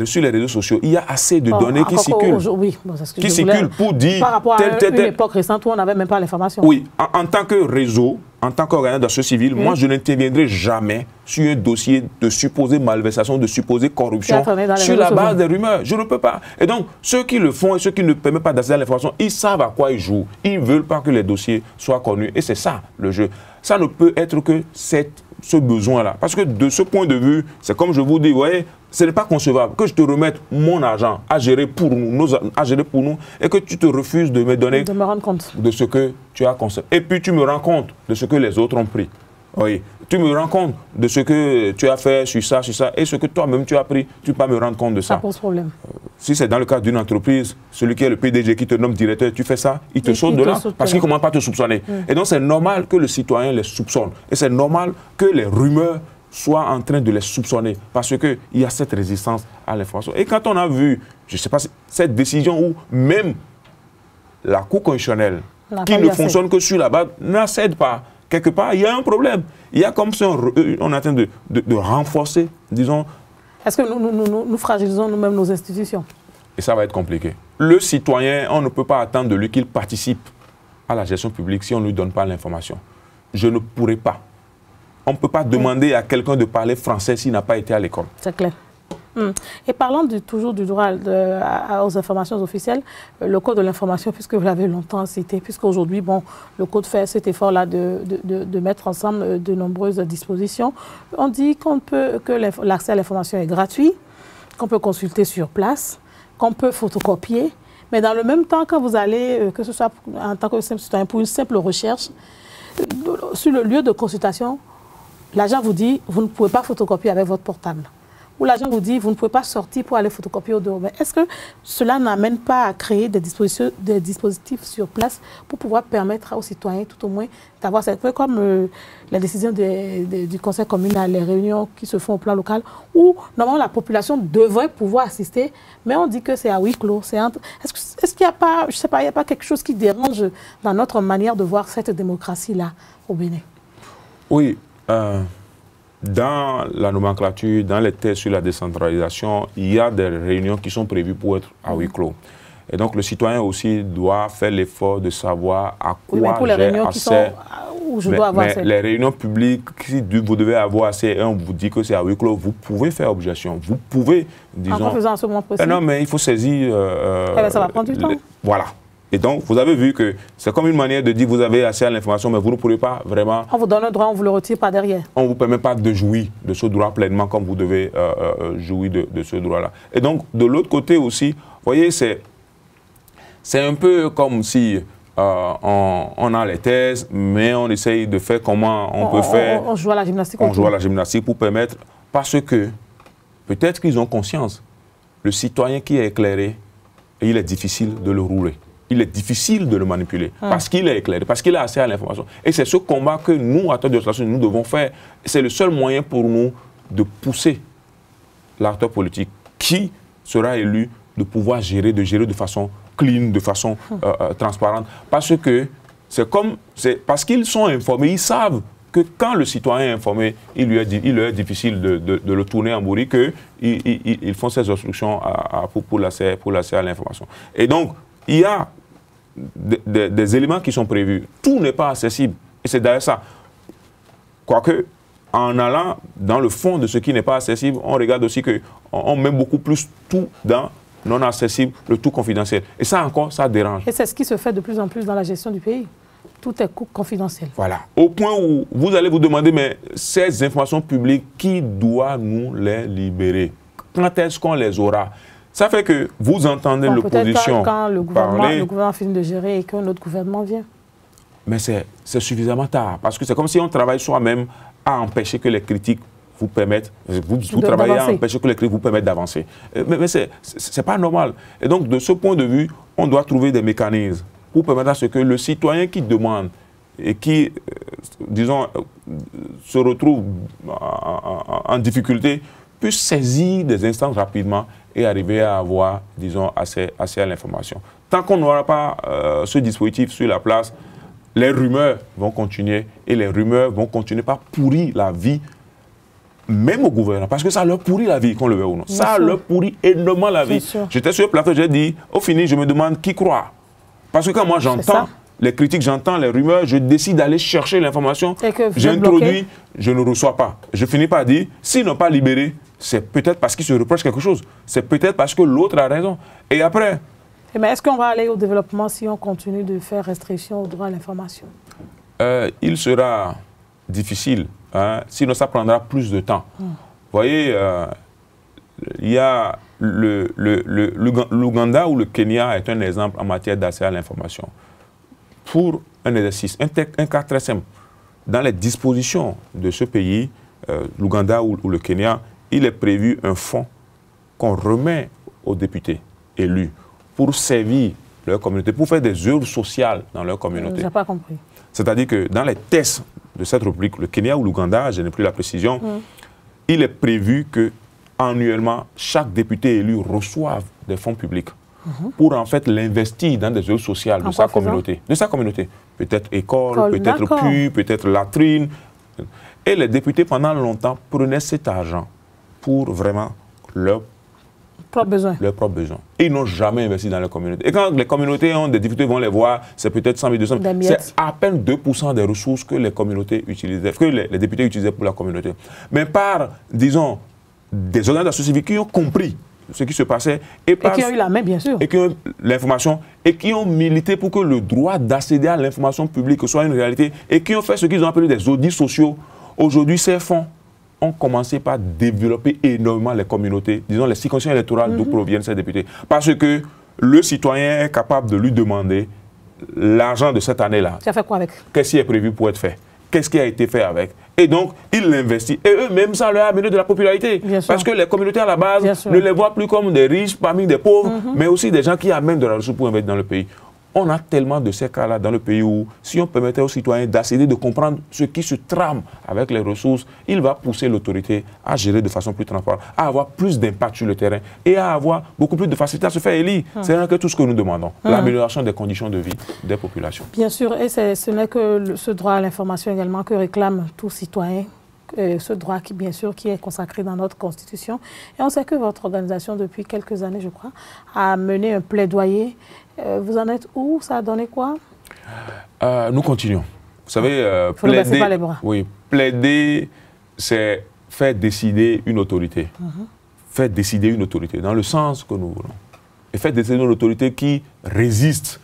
Sur les réseaux sociaux, il y a assez de données qui circulent. Oui, qui circulent pour dire... Par rapport à une époque récente où on n'avait même pas l'information. Oui, en tant que réseau, en tant qu'organisation civile, moi, je n'interviendrai jamais sur un dossier de supposée malversation, de supposée corruption, sur la base des rumeurs. Je ne peux pas. Et donc, ceux qui le font et ceux qui ne permettent pas d'accéder à l'information, ils savent à quoi ils jouent. Ils ne veulent pas que les dossiers soient connus. Et c'est ça, le jeu. Ça ne peut être que ce besoin-là. Parce que de ce point de vue, c'est comme je vous dis, vous voyez, ce n'est pas concevable que je te remette mon argent à gérer pour nous, et que tu te refuses de me donner me rendre compte de ce que tu as consommé. Et puis tu me rends compte de ce que les autres ont pris. Oui. Tu me rends compte de ce que tu as fait sur ça, et ce que toi-même tu as pris, tu peux pas me rendre compte de ça. Ça pose problème. Si c'est dans le cadre d'une entreprise, celui qui est le PDG qui te nomme directeur, tu fais ça, il te saute de là, parce qu'il ne commence pas à te soupçonner. Et donc c'est normal que le citoyen les soupçonne. Et c'est normal que les rumeurs soient en train de les soupçonner, parce qu'il y a cette résistance à l'information. Et quand on a vu, je ne sais pas, cette décision où même la Cour constitutionnelle, qui ne fonctionne que sur la base, n'accède pas. Quelque part, il y a un problème. Il y a comme si on est en train de renforcer, disons... Est-ce que nous fragilisons nous-mêmes nos institutions? Et ça va être compliqué. Le citoyen, on ne peut pas attendre de lui qu'il participe à la gestion publique si on ne lui donne pas l'information. Je ne pourrais pas. On ne peut pas demander à quelqu'un de parler français s'il n'a pas été à l'école. C'est clair. Et parlant toujours du droit aux informations officielles, le Code de l'information, puisque vous l'avez longtemps cité, puisqu'aujourd'hui, bon, le Code fait cet effort-là de mettre ensemble de nombreuses dispositions, on dit que l'accès à l'information est gratuit, qu'on peut consulter sur place, qu'on peut photocopier, mais dans le même temps, quand vous allez, que ce soit en tant que simple citoyen, pour une simple recherche, sur le lieu de consultation, l'agent vous dit, vous ne pouvez pas photocopier avec votre portable. Ou l'agent vous dit, vous ne pouvez pas sortir pour aller photocopier au dehors. Mais est-ce que cela n'amène pas à créer des dispositifs sur place pour pouvoir permettre aux citoyens, tout au moins, d'avoir cette... Comme la décision du conseil communal, les réunions qui se font au plan local, où normalement la population devrait pouvoir assister, mais on dit que c'est à huis clos. Est-ce qu'il n'y a pas, je sais pas, il n'y a pas quelque chose qui dérange dans notre manière de voir cette démocratie-là au Bénin? Oui. Dans la nomenclature, dans les tests sur la décentralisation, il y a des réunions qui sont prévues pour être à huis clos. Et donc, le citoyen aussi doit faire l'effort de savoir à quoi j'ai accès. Où je dois avoir accès. Les réunions publiques, si vous devez avoir accès et on vous dit que c'est à huis clos, vous pouvez faire objection. Vous pouvez, disons... En faisant ce moment précis. Non, mais il faut saisir... ça va prendre du temps. Voilà. Et donc, vous avez vu que c'est comme une manière de dire vous avez accès à l'information, mais vous ne pourrez pas vraiment... On vous donne un droit, on ne vous le retire pas derrière. On ne vous permet pas de jouir de ce droit pleinement comme vous devez jouir de ce droit-là. Et donc, de l'autre côté aussi, vous voyez, c'est un peu comme si on a les thèses, mais on essaye de faire comment on peut faire... On joue à la gymnastique. On joue à la gymnastique pour permettre... Parce que peut-être qu'ils ont conscience, le citoyen qui est éclairé, il est difficile de le rouler. Il est difficile de le manipuler parce qu'il est éclairé, parce qu'il a accès à l'information. Et c'est ce combat que nous, acteurs de la société, nous devons faire. C'est le seul moyen pour nous de pousser l'acteur politique qui sera élu de pouvoir gérer de façon clean, de façon transparente. Parce que parce qu'ils sont informés, ils savent que quand le citoyen est informé, il lui est difficile de le tourner en bourrique, qu'ils font ces obstructions pour l'accès à l'information. Et donc, il y a des éléments qui sont prévus. Tout n'est pas accessible. Et c'est d'ailleurs ça. Quoique, en allant dans le fond de ce qui n'est pas accessible, on regarde aussi qu'on met beaucoup plus tout dans non accessible, le tout confidentiel. Et ça encore, ça dérange. Et c'est ce qui se fait de plus en plus dans la gestion du pays. Tout est confidentiel. Voilà. Au point où vous allez vous demander, mais ces informations publiques, qui doit nous les libérer? Quand est-ce qu'on les aura? Ça fait que vous entendez l'opposition quand le gouvernement finit de gérer et qu'un autre gouvernement vient. Mais c'est suffisamment tard. Parce que c'est comme si on travaille soi-même à empêcher que les critiques vous permettent, vous travaillez à empêcher que les critiques vous permettent d'avancer. Mais c'est pas normal. Et donc, de ce point de vue, on doit trouver des mécanismes pour permettre à ce que le citoyen qui demande et qui, disons, se retrouve en difficulté puisse saisir des instances rapidement et arriver à avoir, disons, accès à l'information. Tant qu'on n'aura pas ce dispositif sur la place, les rumeurs vont continuer et les rumeurs vont continuer par pourrir la vie, même au gouvernement, parce que ça leur pourrit la vie, qu'on le veuille ou non. Ça leur pourrit énormément la vie. J'étais sur le plateau, j'ai dit, au fini, je me demande qui croit. Parce que quand moi j'entends les critiques, j'entends les rumeurs, je décide d'aller chercher l'information, j'introduis, je ne reçois pas. Je finis par dire, s'ils n'ont pas libéré, c'est peut-être parce qu'ils se reprochent quelque chose. C'est peut-être parce que l'autre a raison. Et après... Mais est-ce qu'on va aller au développement si on continue de faire restriction au droit à l'information? Il sera difficile, hein, sinon ça prendra plus de temps. Vous voyez, il y a l'Ouganda ou le Kenya est un exemple en matière d'accès à l'information. Pour un exercice, un cas très simple, dans les dispositions de ce pays, l'Ouganda ou le Kenya, il est prévu un fonds qu'on remet aux députés élus pour servir leur communauté, pour faire des œuvres sociales dans leur communauté. Je n'ai pas compris. C'est-à-dire que dans les tests de cette rubrique, le Kenya ou l'Ouganda, je n'ai plus la précision, il est prévu que annuellement, chaque député élu reçoive des fonds publics pour en fait l'investir dans des œuvres sociales de sa communauté. De sa communauté. Peut-être école, peut-être puits, peut-être latrine. Et les députés, pendant longtemps, prenaient cet argent pour vraiment leurs propres besoins. Et ils n'ont jamais investi dans la communauté. Et quand les communautés ont des difficultés, vont les voir, c'est peut-être 100 000, 200 000. C'est à peine 2% des ressources que les communautés utilisaient, que les députés utilisaient pour la communauté. Mais par, disons, des organisations civiques qui ont compris ce qui se passait. Et qui ont eu la main, bien sûr. Et qui ont l'information, et qui ont milité pour que le droit d'accéder à l'information publique soit une réalité, et qui ont fait ce qu'ils ont appelé des audits sociaux. Aujourd'hui, ces fonds ont commencé par développer énormément les communautés, disons les circonscriptions électorales d'où proviennent ces députés. Parce que le citoyen est capable de lui demander l'argent de cette année-là. Tu as fait quoi avec? Qu'est-ce qui est prévu pour être fait? Qu'est-ce qui a été fait avec? Et donc, ils l'investissent. Et eux-mêmes, ça leur a amené de la popularité. Parce que les communautés à la base ne les voient plus comme des riches parmi des pauvres, mais aussi des gens qui amènent de la ressource pour investir dans le pays. On a tellement de ces cas-là dans le pays où, si on permettait aux citoyens d'accéder, de comprendre ce qui se trame avec les ressources, il va pousser l'autorité à gérer de façon plus transparente, à avoir plus d'impact sur le terrain et à avoir beaucoup plus de facilité à se faire élire. C'est rien que tout ce que nous demandons, l'amélioration des conditions de vie des populations. Bien sûr, et ce n'est que ce droit à l'information également que réclame tout citoyen. Ce droit qui, bien sûr, qui est consacré dans notre Constitution. Et on sait que votre organisation, depuis quelques années, je crois, a mené un plaidoyer. Vous en êtes où? Ça a donné quoi? Nous continuons. Vous savez, faut ne baisser pas les bras. Oui, plaider, c'est faire décider une autorité. Faire décider une autorité, dans le sens que nous voulons. Et faire décider une autorité qui résiste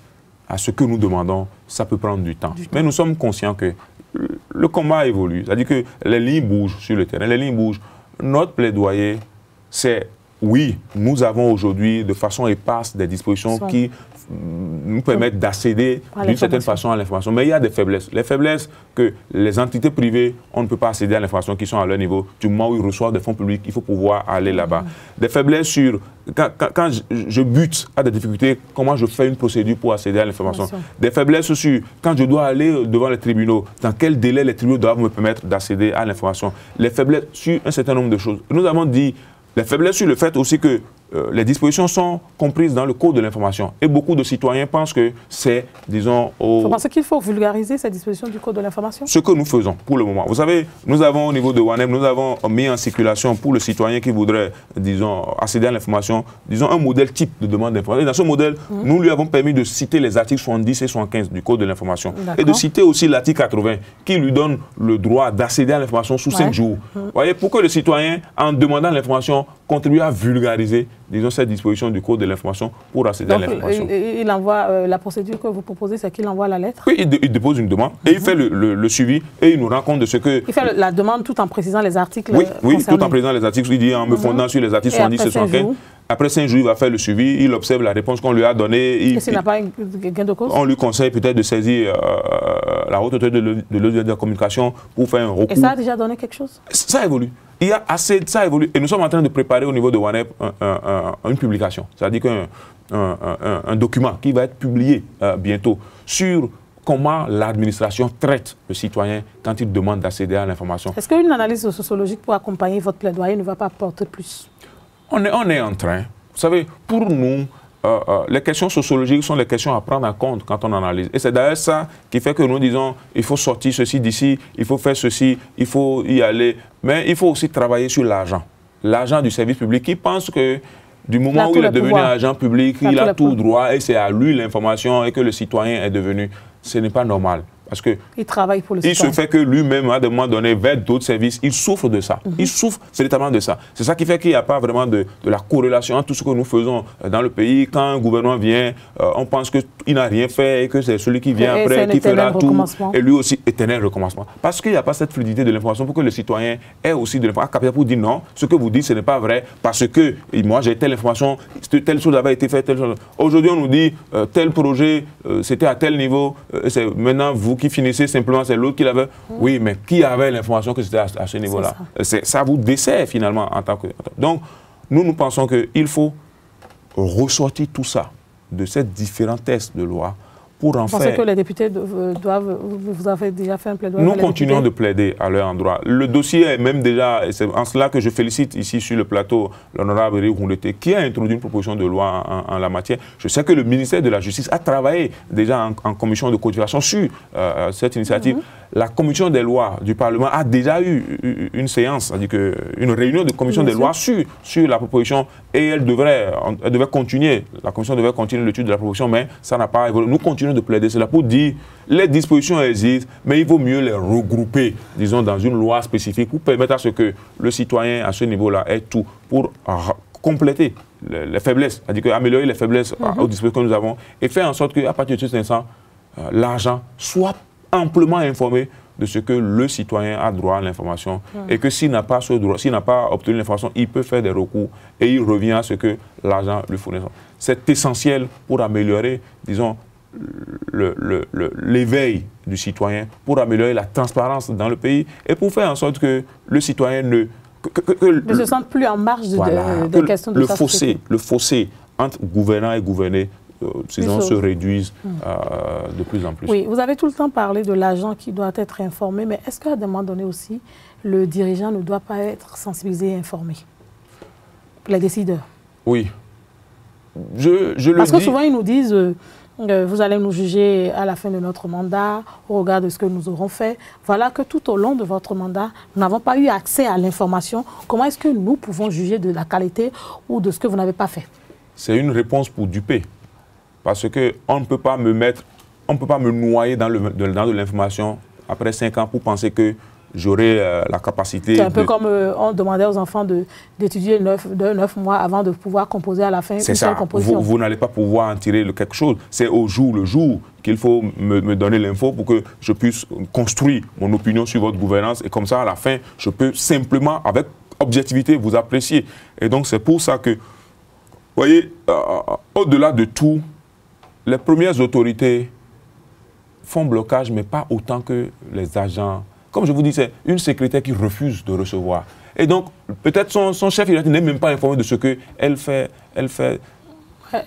à ce que nous demandons, ça peut prendre du temps. Mais nous sommes conscients que le combat évolue, c'est-à-dire que les lignes bougent sur le terrain, les lignes bougent. Notre plaidoyer, c'est, oui, nous avons aujourd'hui de façon éparse des dispositions qui nous permettent d'accéder d'une certaine façon à l'information. Mais il y a des faiblesses. Les faiblesses que les entités privées, on ne peut pas accéder à l'information qui sont à leur niveau. Du moment où ils reçoivent des fonds publics, il faut pouvoir aller là-bas. Des faiblesses sur, quand je bute à des difficultés, comment je fais une procédure pour accéder à l'information. Des faiblesses sur, quand je dois aller devant les tribunaux, dans quel délai les tribunaux doivent me permettre d'accéder à l'information. Les faiblesses sur un certain nombre de choses. Nous avons dit, les faiblesses sur le fait aussi que les dispositions sont comprises dans le Code de l'information. Et beaucoup de citoyens pensent que c'est, disons... Vous pensez qu'il faut vulgariser ces dispositions du Code de l'information? Ce que nous faisons pour le moment. Vous savez, nous avons au niveau de WANEP, nous avons mis en circulation pour le citoyen qui voudrait, disons, accéder à l'information, disons, un modèle type de demande d'information. Et dans ce modèle, nous lui avons permis de citer les articles 70 et 75 du Code de l'information. Et de citer aussi l'article 80 qui lui donne le droit d'accéder à l'information sous 5 jours. Vous voyez, pour que le citoyen, en demandant l'information, contribue à vulgariser, disons, cette disposition du Code de l'information pour accéder à l'information. Il envoie, la procédure que vous proposez, c'est qu'il envoie la lettre? Oui, il dépose une demande et il fait le suivi et il nous rend compte de ce que... Il fait la demande tout en précisant les articles Oui, tout en précisant les articles. Il dit en me fondant sur les articles 70 et 75. Après 5 jours, il va faire le suivi, il observe la réponse qu'on lui a donnée. Et s'il n'a pas gain de cause? On lui conseille peut-être de saisir la haute autorité de la communication pour faire un recours. Et ça a déjà donné quelque chose? Ça évolue. Il y a assez, ça évolue. Et nous sommes en train de préparer au niveau de WANEP une publication. C'est-à-dire un document qui va être publié bientôt sur comment l'administration traite le citoyen quand il demande d'accéder à l'information. Est-ce qu'une analyse sociologique pour accompagner votre plaidoyer ne va pas apporter plus? On est en train. Vous savez, pour nous, les questions sociologiques sont les questions à prendre en compte quand on analyse. Et c'est d'ailleurs ça qui fait que nous disons il faut sortir ceci d'ici, il faut faire ceci, il faut y aller. Mais il faut aussi travailler sur l'argent. L'argent du service public qui pense que du moment où il est devenu agent public, il a tout droit et c'est à lui l'information et que le citoyen est devenu. Ce n'est pas normal. Parce que il travaille pour le citoyen. Il se fait que lui-même, à un moment donné, vers d'autres services, il souffre de ça. Il souffre véritablement de ça. C'est ça qui fait qu'il n'y a pas vraiment de la corrélation entre tout ce que nous faisons dans le pays. Quand un gouvernement vient, on pense qu'il n'a rien fait et que c'est celui qui vient après qui fera tout. Et lui aussi, éternel recommencement. Parce qu'il n'y a pas cette fluidité de l'information pour que le citoyen ait aussi de l'information pour dire non, ce que vous dites, ce n'est pas vrai parce que moi, j'ai telle information, telle chose avait été faite, telle chose. Aujourd'hui, on nous dit tel projet, c'était à tel niveau, c'est maintenant vous qui finissez simplement, c'est l'autre qui l'avait. Oui, mais qui avait l'information que c'était à ce niveau-là? Ça vous dessert finalement en tant que... Donc, nous pensons qu'il faut ressortir tout ça de ces différents textes de loi pour en faire... Vous pensez que les députés doivent... Vous avez déjà fait un plaidoyer? Nous continuons de plaider à leur endroit. Le dossier est même déjà... Et c'est en cela que je félicite ici sur le plateau l'honorable Eric Roundete qui a introduit une proposition de loi en la matière. Je sais que le ministère de la Justice a travaillé déjà en commission de codification sur cette initiative. La commission des lois du Parlement a déjà eu une séance, c'est-à-dire une réunion de commission des lois sur la proposition et elle devait continuer, la commission devait continuer l'étude de la proposition, mais ça n'a pas évolué. Nous continuons de plaider cela pour dire les dispositions existent, mais il vaut mieux les regrouper, disons, dans une loi spécifique pour permettre à ce que le citoyen à ce niveau-là ait tout pour compléter les faiblesses, c'est-à-dire améliorer les faiblesses aux dispositions que nous avons et faire en sorte qu'à partir de cet instant, l'argent soit amplement informé de ce que le citoyen a droit à l'information et que s'il n'a pas ce droit, s'il n'a pas obtenu l'information, il peut faire des recours et il revient à ce que l'argent lui fournit. C'est essentiel pour améliorer, disons, l'éveil du citoyen, pour améliorer la transparence dans le pays et pour faire en sorte que le citoyen ne se sente plus en marge des questions de le fossé entre gouvernants et gouvernés se réduisent de plus en plus. Oui, vous avez tout le temps parlé de l'agent qui doit être informé, mais est-ce qu'à un moment donné aussi, le dirigeant ne doit pas être sensibilisé et informé? Les décideurs. Oui. Parce que souvent, ils nous disent, vous allez nous juger à la fin de notre mandat, au regard de ce que nous aurons fait. Voilà que tout au long de votre mandat, nous n'avons pas eu accès à l'information. Comment est-ce que nous pouvons juger de la qualité ou de ce que vous n'avez pas fait? C'est une réponse pour duper. Parce qu'on ne peut pas me noyer dans de l'information après 5 ans pour penser que j'aurai la capacité... C'est un peu comme on demandait aux enfants d'étudier 9 mois avant de pouvoir composer à la fin une seule composition. Vous n'allez pas pouvoir en tirer quelque chose. C'est au jour le jour qu'il faut me donner l'info pour que je puisse construire mon opinion sur votre gouvernance. Et comme ça, à la fin, je peux simplement, avec objectivité, vous apprécier. Et donc, c'est pour ça que, vous voyez, au-delà de tout, les premières autorités font blocage, mais pas autant que les agents. Comme je vous dis, c'est une secrétaire qui refuse de recevoir. Et donc, peut-être son chef n'est même pas informé de ce qu'elle fait.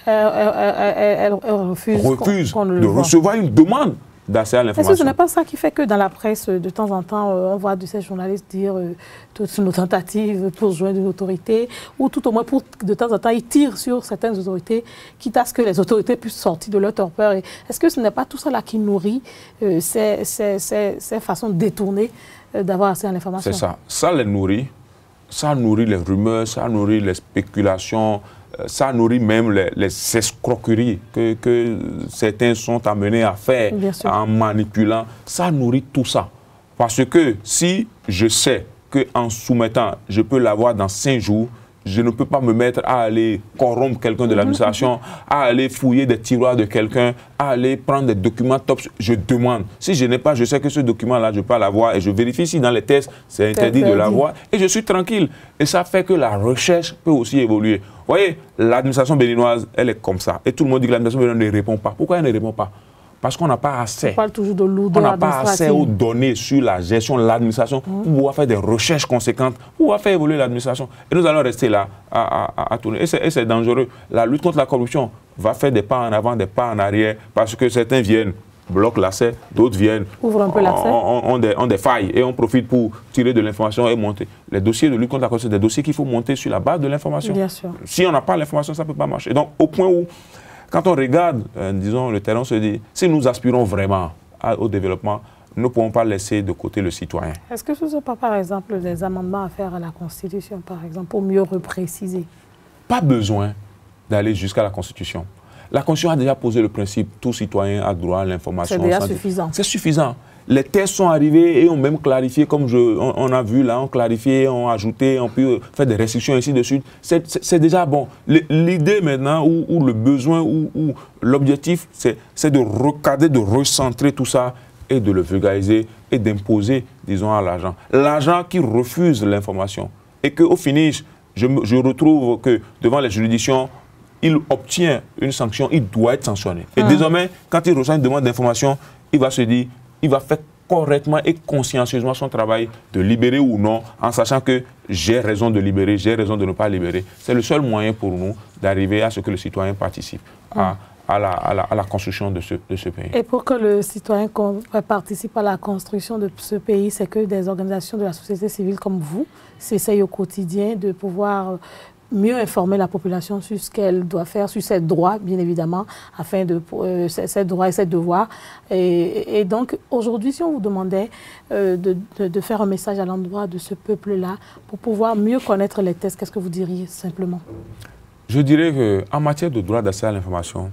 Elle refuse de recevoir une demande d'accès à l'information. Est-ce que ce n'est pas ça qui fait que dans la presse, de temps en temps, on voit de ces journalistes dire toutes nos tentatives pour joindre une autorité, ou tout au moins, de temps en temps, ils tirent sur certaines autorités, quitte à ce que les autorités puissent sortir de leur torpeur. Est-ce que ce n'est pas tout ça là qui nourrit ces façons détournées d'avoir accès à l'information? C'est ça. Ça les nourrit. Ça nourrit les rumeurs, ça nourrit les spéculations, ça nourrit même les escroqueries que certains sont amenés à faire en manipulant. Ça nourrit tout ça. Parce que si je sais qu'en soumettant, je peux l'avoir dans 5 jours, je ne peux pas me mettre à aller corrompre quelqu'un de l'administration, à aller fouiller des tiroirs de quelqu'un, à aller prendre des documents top. Je demande. Si je n'ai pas, je sais que ce document-là, je peux l'avoir et je vérifie si dans les tests, c'est interdit de l'avoir et je suis tranquille. Et ça fait que la recherche peut aussi évoluer. Vous voyez, l'administration béninoise, elle est comme ça. Et tout le monde dit que l'administration béninoise ne répond pas. Pourquoi elle ne répond pas? Parce qu'on n'a pas assez. On parle toujours de lourdeur. On n'a pas assez aux données sur la gestion de l'administration pour pouvoir faire des recherches conséquentes, pour pouvoir faire évoluer l'administration. Et nous allons rester là à tourner. Et c'est dangereux. La lutte contre la corruption va faire des pas en avant, des pas en arrière, parce que certains viennent, bloquent l'accès, d'autres viennent, ouvrent un peu l'accès, ont des failles et on profite pour tirer de l'information et monter. Les dossiers de lutte contre la corruption, c'est des dossiers qu'il faut monter sur la base de l'information. Bien sûr. Si on n'a pas l'information, ça ne peut pas marcher. Donc, au point où quand on regarde, disons, le terrain, on se dit, si nous aspirons vraiment au développement, nous ne pouvons pas laisser de côté le citoyen. Est-ce que ce ne sont pas, par exemple, des amendements à faire à la Constitution, par exemple, pour mieux repréciser? Pas besoin d'aller jusqu'à la Constitution. La Constitution a déjà posé le principe, tout citoyen a droit à l'information. C'est déjà suffisant. C'est suffisant. Les tests sont arrivés et ont même clarifié, comme on a vu là, ont clarifié, ont ajouté, ont pu faire des restrictions ainsi de suite. C'est déjà bon. L'idée maintenant, ou le besoin, ou l'objectif, c'est de recadrer, de recentrer tout ça et de le vulgariser et d'imposer, disons, à l'agent. L'agent qui refuse l'information et qu'au finish, je retrouve que devant les juridictions, il obtient une sanction, il doit être sanctionné. Et désormais, quand il reçoit une demande d'information, il va se dire, il va faire correctement et consciencieusement son travail de libérer ou non, en sachant que j'ai raison de libérer, j'ai raison de ne pas libérer. C'est le seul moyen pour nous d'arriver à ce que le citoyen participe à la construction de ce pays. Et pour que le citoyen participe à la construction de ce pays, c'est que des organisations de la société civile comme vous s'essayent au quotidien de pouvoir mieux informer la population sur ce qu'elle doit faire, sur ses droits, bien évidemment, afin de ses droits et ses devoirs. Et donc, aujourd'hui, si on vous demandait de faire un message à l'endroit de ce peuple-là, pour pouvoir mieux connaître les tests, qu'est-ce que vous diriez simplement? Je dirais qu'en matière de droit d'accès à l'information,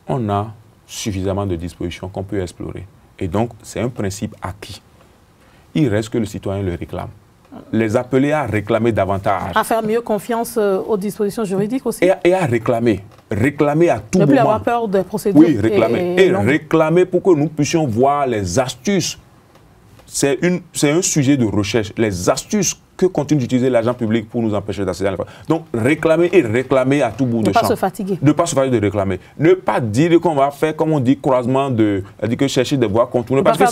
on a suffisamment de dispositions qu'on peut explorer. Et donc, c'est un principe acquis. Il reste que le citoyen le réclame. Les appeler à réclamer davantage. À faire mieux confiance aux dispositions juridiques aussi. Et à réclamer. Réclamer à tout moment. Ne plus avoir peur des procédures. Oui, réclamer. Et réclamer pour que nous puissions voir les astuces. C'est un sujet de recherche. Les astuces que continue d'utiliser l'agent public pour nous empêcher d'accéder à l'information. Donc, réclamer et réclamer à tout bout de champ. Ne pas se fatiguer. Ne pas se fatiguer de réclamer. Ne pas dire qu'on va faire, comme on dit, croisement dire que chercher des voies contournées. Parce que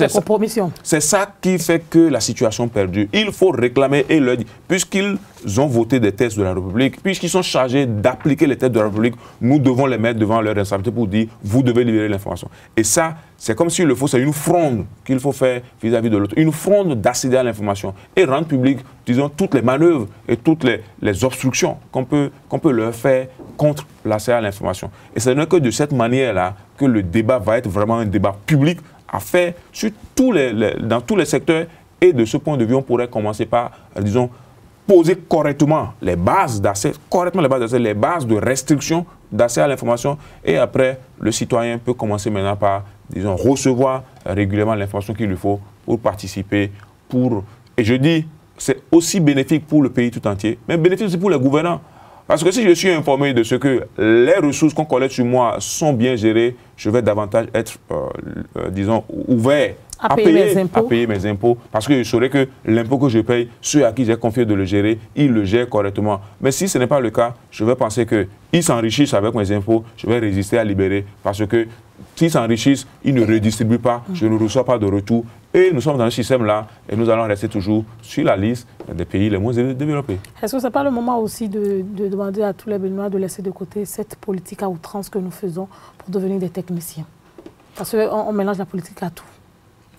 c'est ça qui fait que la situation perdure. Il faut réclamer et leur dire, puisqu'ils ont voté des tests de la République, puisqu'ils sont chargés d'appliquer les tests de la République, nous devons les mettre devant leur responsabilité pour dire, vous devez libérer l'information. Et ça, c'est comme s'il le faut, c'est une fronde qu'il faut faire vis-à-vis de l'autre. Une fronde d'accéder à l'information et rendre public, disons, toutes les manœuvres et toutes les obstructions qu'on peut leur faire contre l'accès à l'information. Et ce n'est que de cette manière-là que le débat va être vraiment un débat public à faire sur dans tous les secteurs. Et de ce point de vue, on pourrait commencer par, disons, poser correctement les bases d'accès, les bases de restriction d'accès à l'information. Et après, le citoyen peut commencer maintenant par, disons, recevoir régulièrement l'information qu'il lui faut pour participer, et je dis, c'est aussi bénéfique pour le pays tout entier, mais bénéfique aussi pour les gouvernants. Parce que si je suis informé de ce que les ressources qu'on collecte sur moi sont bien gérées, je vais davantage être, disons, ouvert à payer mes impôts. Parce que je saurais que l'impôt que je paye, ceux à qui j'ai confié de le gérer, ils le gèrent correctement. Mais si ce n'est pas le cas, je vais penser qu'ils s'enrichissent avec mes impôts, je vais résister à libérer. Parce que s'ils s'enrichissent, ils ne redistribuent pas, je ne reçois pas de retour. Et nous sommes dans un système-là et nous allons rester toujours sur la liste des pays les moins développés. Est-ce que ce n'est pas le moment aussi de demander à tous les Béninois de laisser de côté cette politique à outrance que nous faisons pour devenir des techniciens? Parce qu'on mélange la politique à tout.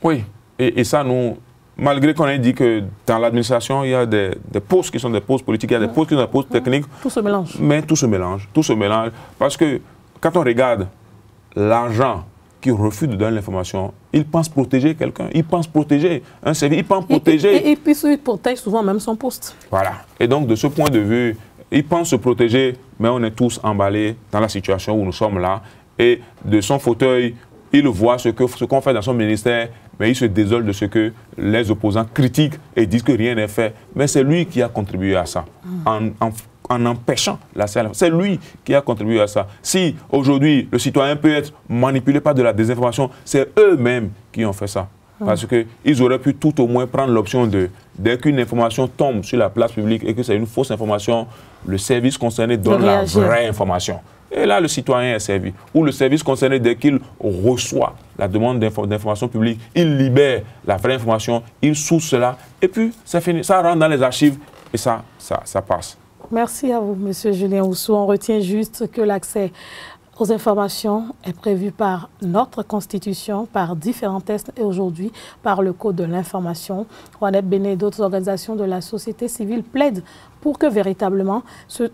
Oui, et ça, nous, malgré qu'on ait dit que dans l'administration, il y a des postes qui sont des postes politiques, il y a des postes qui sont des postes techniques. Tout se mélange. Mais tout se mélange, tout se mélange. Parce que quand on regarde l'argent qui refuse de donner l'information, il pense protéger quelqu'un, il pense protéger un service, il pense protéger... Et puis il protège souvent même son poste. Voilà. Et donc, de ce point de vue, il pense se protéger, mais on est tous emballés dans la situation où nous sommes là. Et de son fauteuil, il voit ce qu'on fait dans son ministère, mais il se désole de ce que les opposants critiquent et disent que rien n'est fait. Mais c'est lui qui a contribué à ça, en empêchant la CELF. C'est lui qui a contribué à ça. Si aujourd'hui le citoyen peut être manipulé par de la désinformation, c'est eux-mêmes qui ont fait ça. Parce qu'ils auraient pu tout au moins prendre l'option de, dès qu'une information tombe sur la place publique et que c'est une fausse information, le service concerné donne la vraie information. Et là, le citoyen est servi. Ou le service concerné, dès qu'il reçoit la demande d'information publique, il libère la vraie information, il source cela, et puis c'est fini. Ça rentre dans les archives et ça passe. Merci à vous, M. Julien Oussou. On retient juste que l'accès aux informations est prévu par notre Constitution, par différents textes et aujourd'hui par le Code de l'information. Juanette Béné et d'autres organisations de la société civile plaident pour que véritablement ce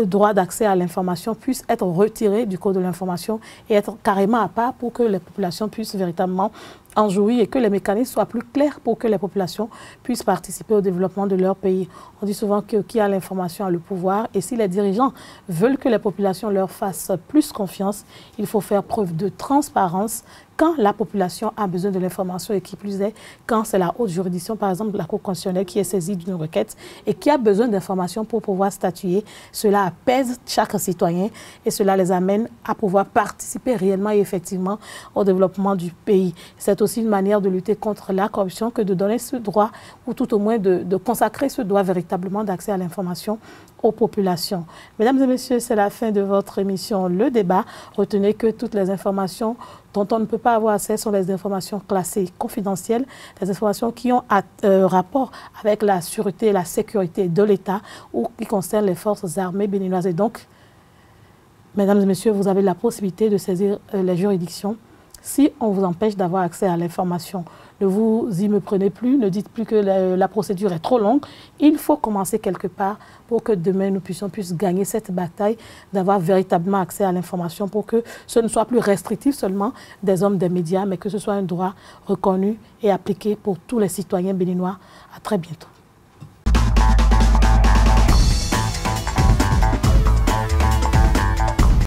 droit d'accès à l'information puisse être retiré du Code de l'information et être carrément à part pour que les populations puissent véritablement en jouir et que les mécanismes soient plus clairs pour que les populations puissent participer au développement de leur pays. On dit souvent que qui a l'information a le pouvoir et si les dirigeants veulent que les populations leur fassent plus confiance, il faut faire preuve de transparence quand la population a besoin de l'information et qui plus est, quand c'est la haute juridiction, par exemple la Cour constitutionnelle qui est saisie d'une requête et qui a besoin d'informations pour pouvoir statuer, cela apaise chaque citoyen et cela les amène à pouvoir participer réellement et effectivement au développement du pays. C'est aussi une manière de lutter contre la corruption que de donner ce droit ou tout au moins de consacrer ce droit véritablement d'accès à l'information aux populations. Mesdames et messieurs, c'est la fin de votre émission Le Débat. Retenez que toutes les informations dont on ne peut pas avoir accès sont les informations classées confidentielles, les informations qui ont rapport avec la sûreté et la sécurité de l'État ou qui concernent les forces armées béninoises. Et donc, mesdames et messieurs, vous avez la possibilité de saisir les juridictions si on vous empêche d'avoir accès à l'information. Ne vous y me prenez plus, ne dites plus que la procédure est trop longue. Il faut commencer quelque part pour que demain nous puissions gagner cette bataille d'avoir véritablement accès à l'information pour que ce ne soit plus restrictif seulement des hommes des médias, mais que ce soit un droit reconnu et appliqué pour tous les citoyens béninois. À très bientôt.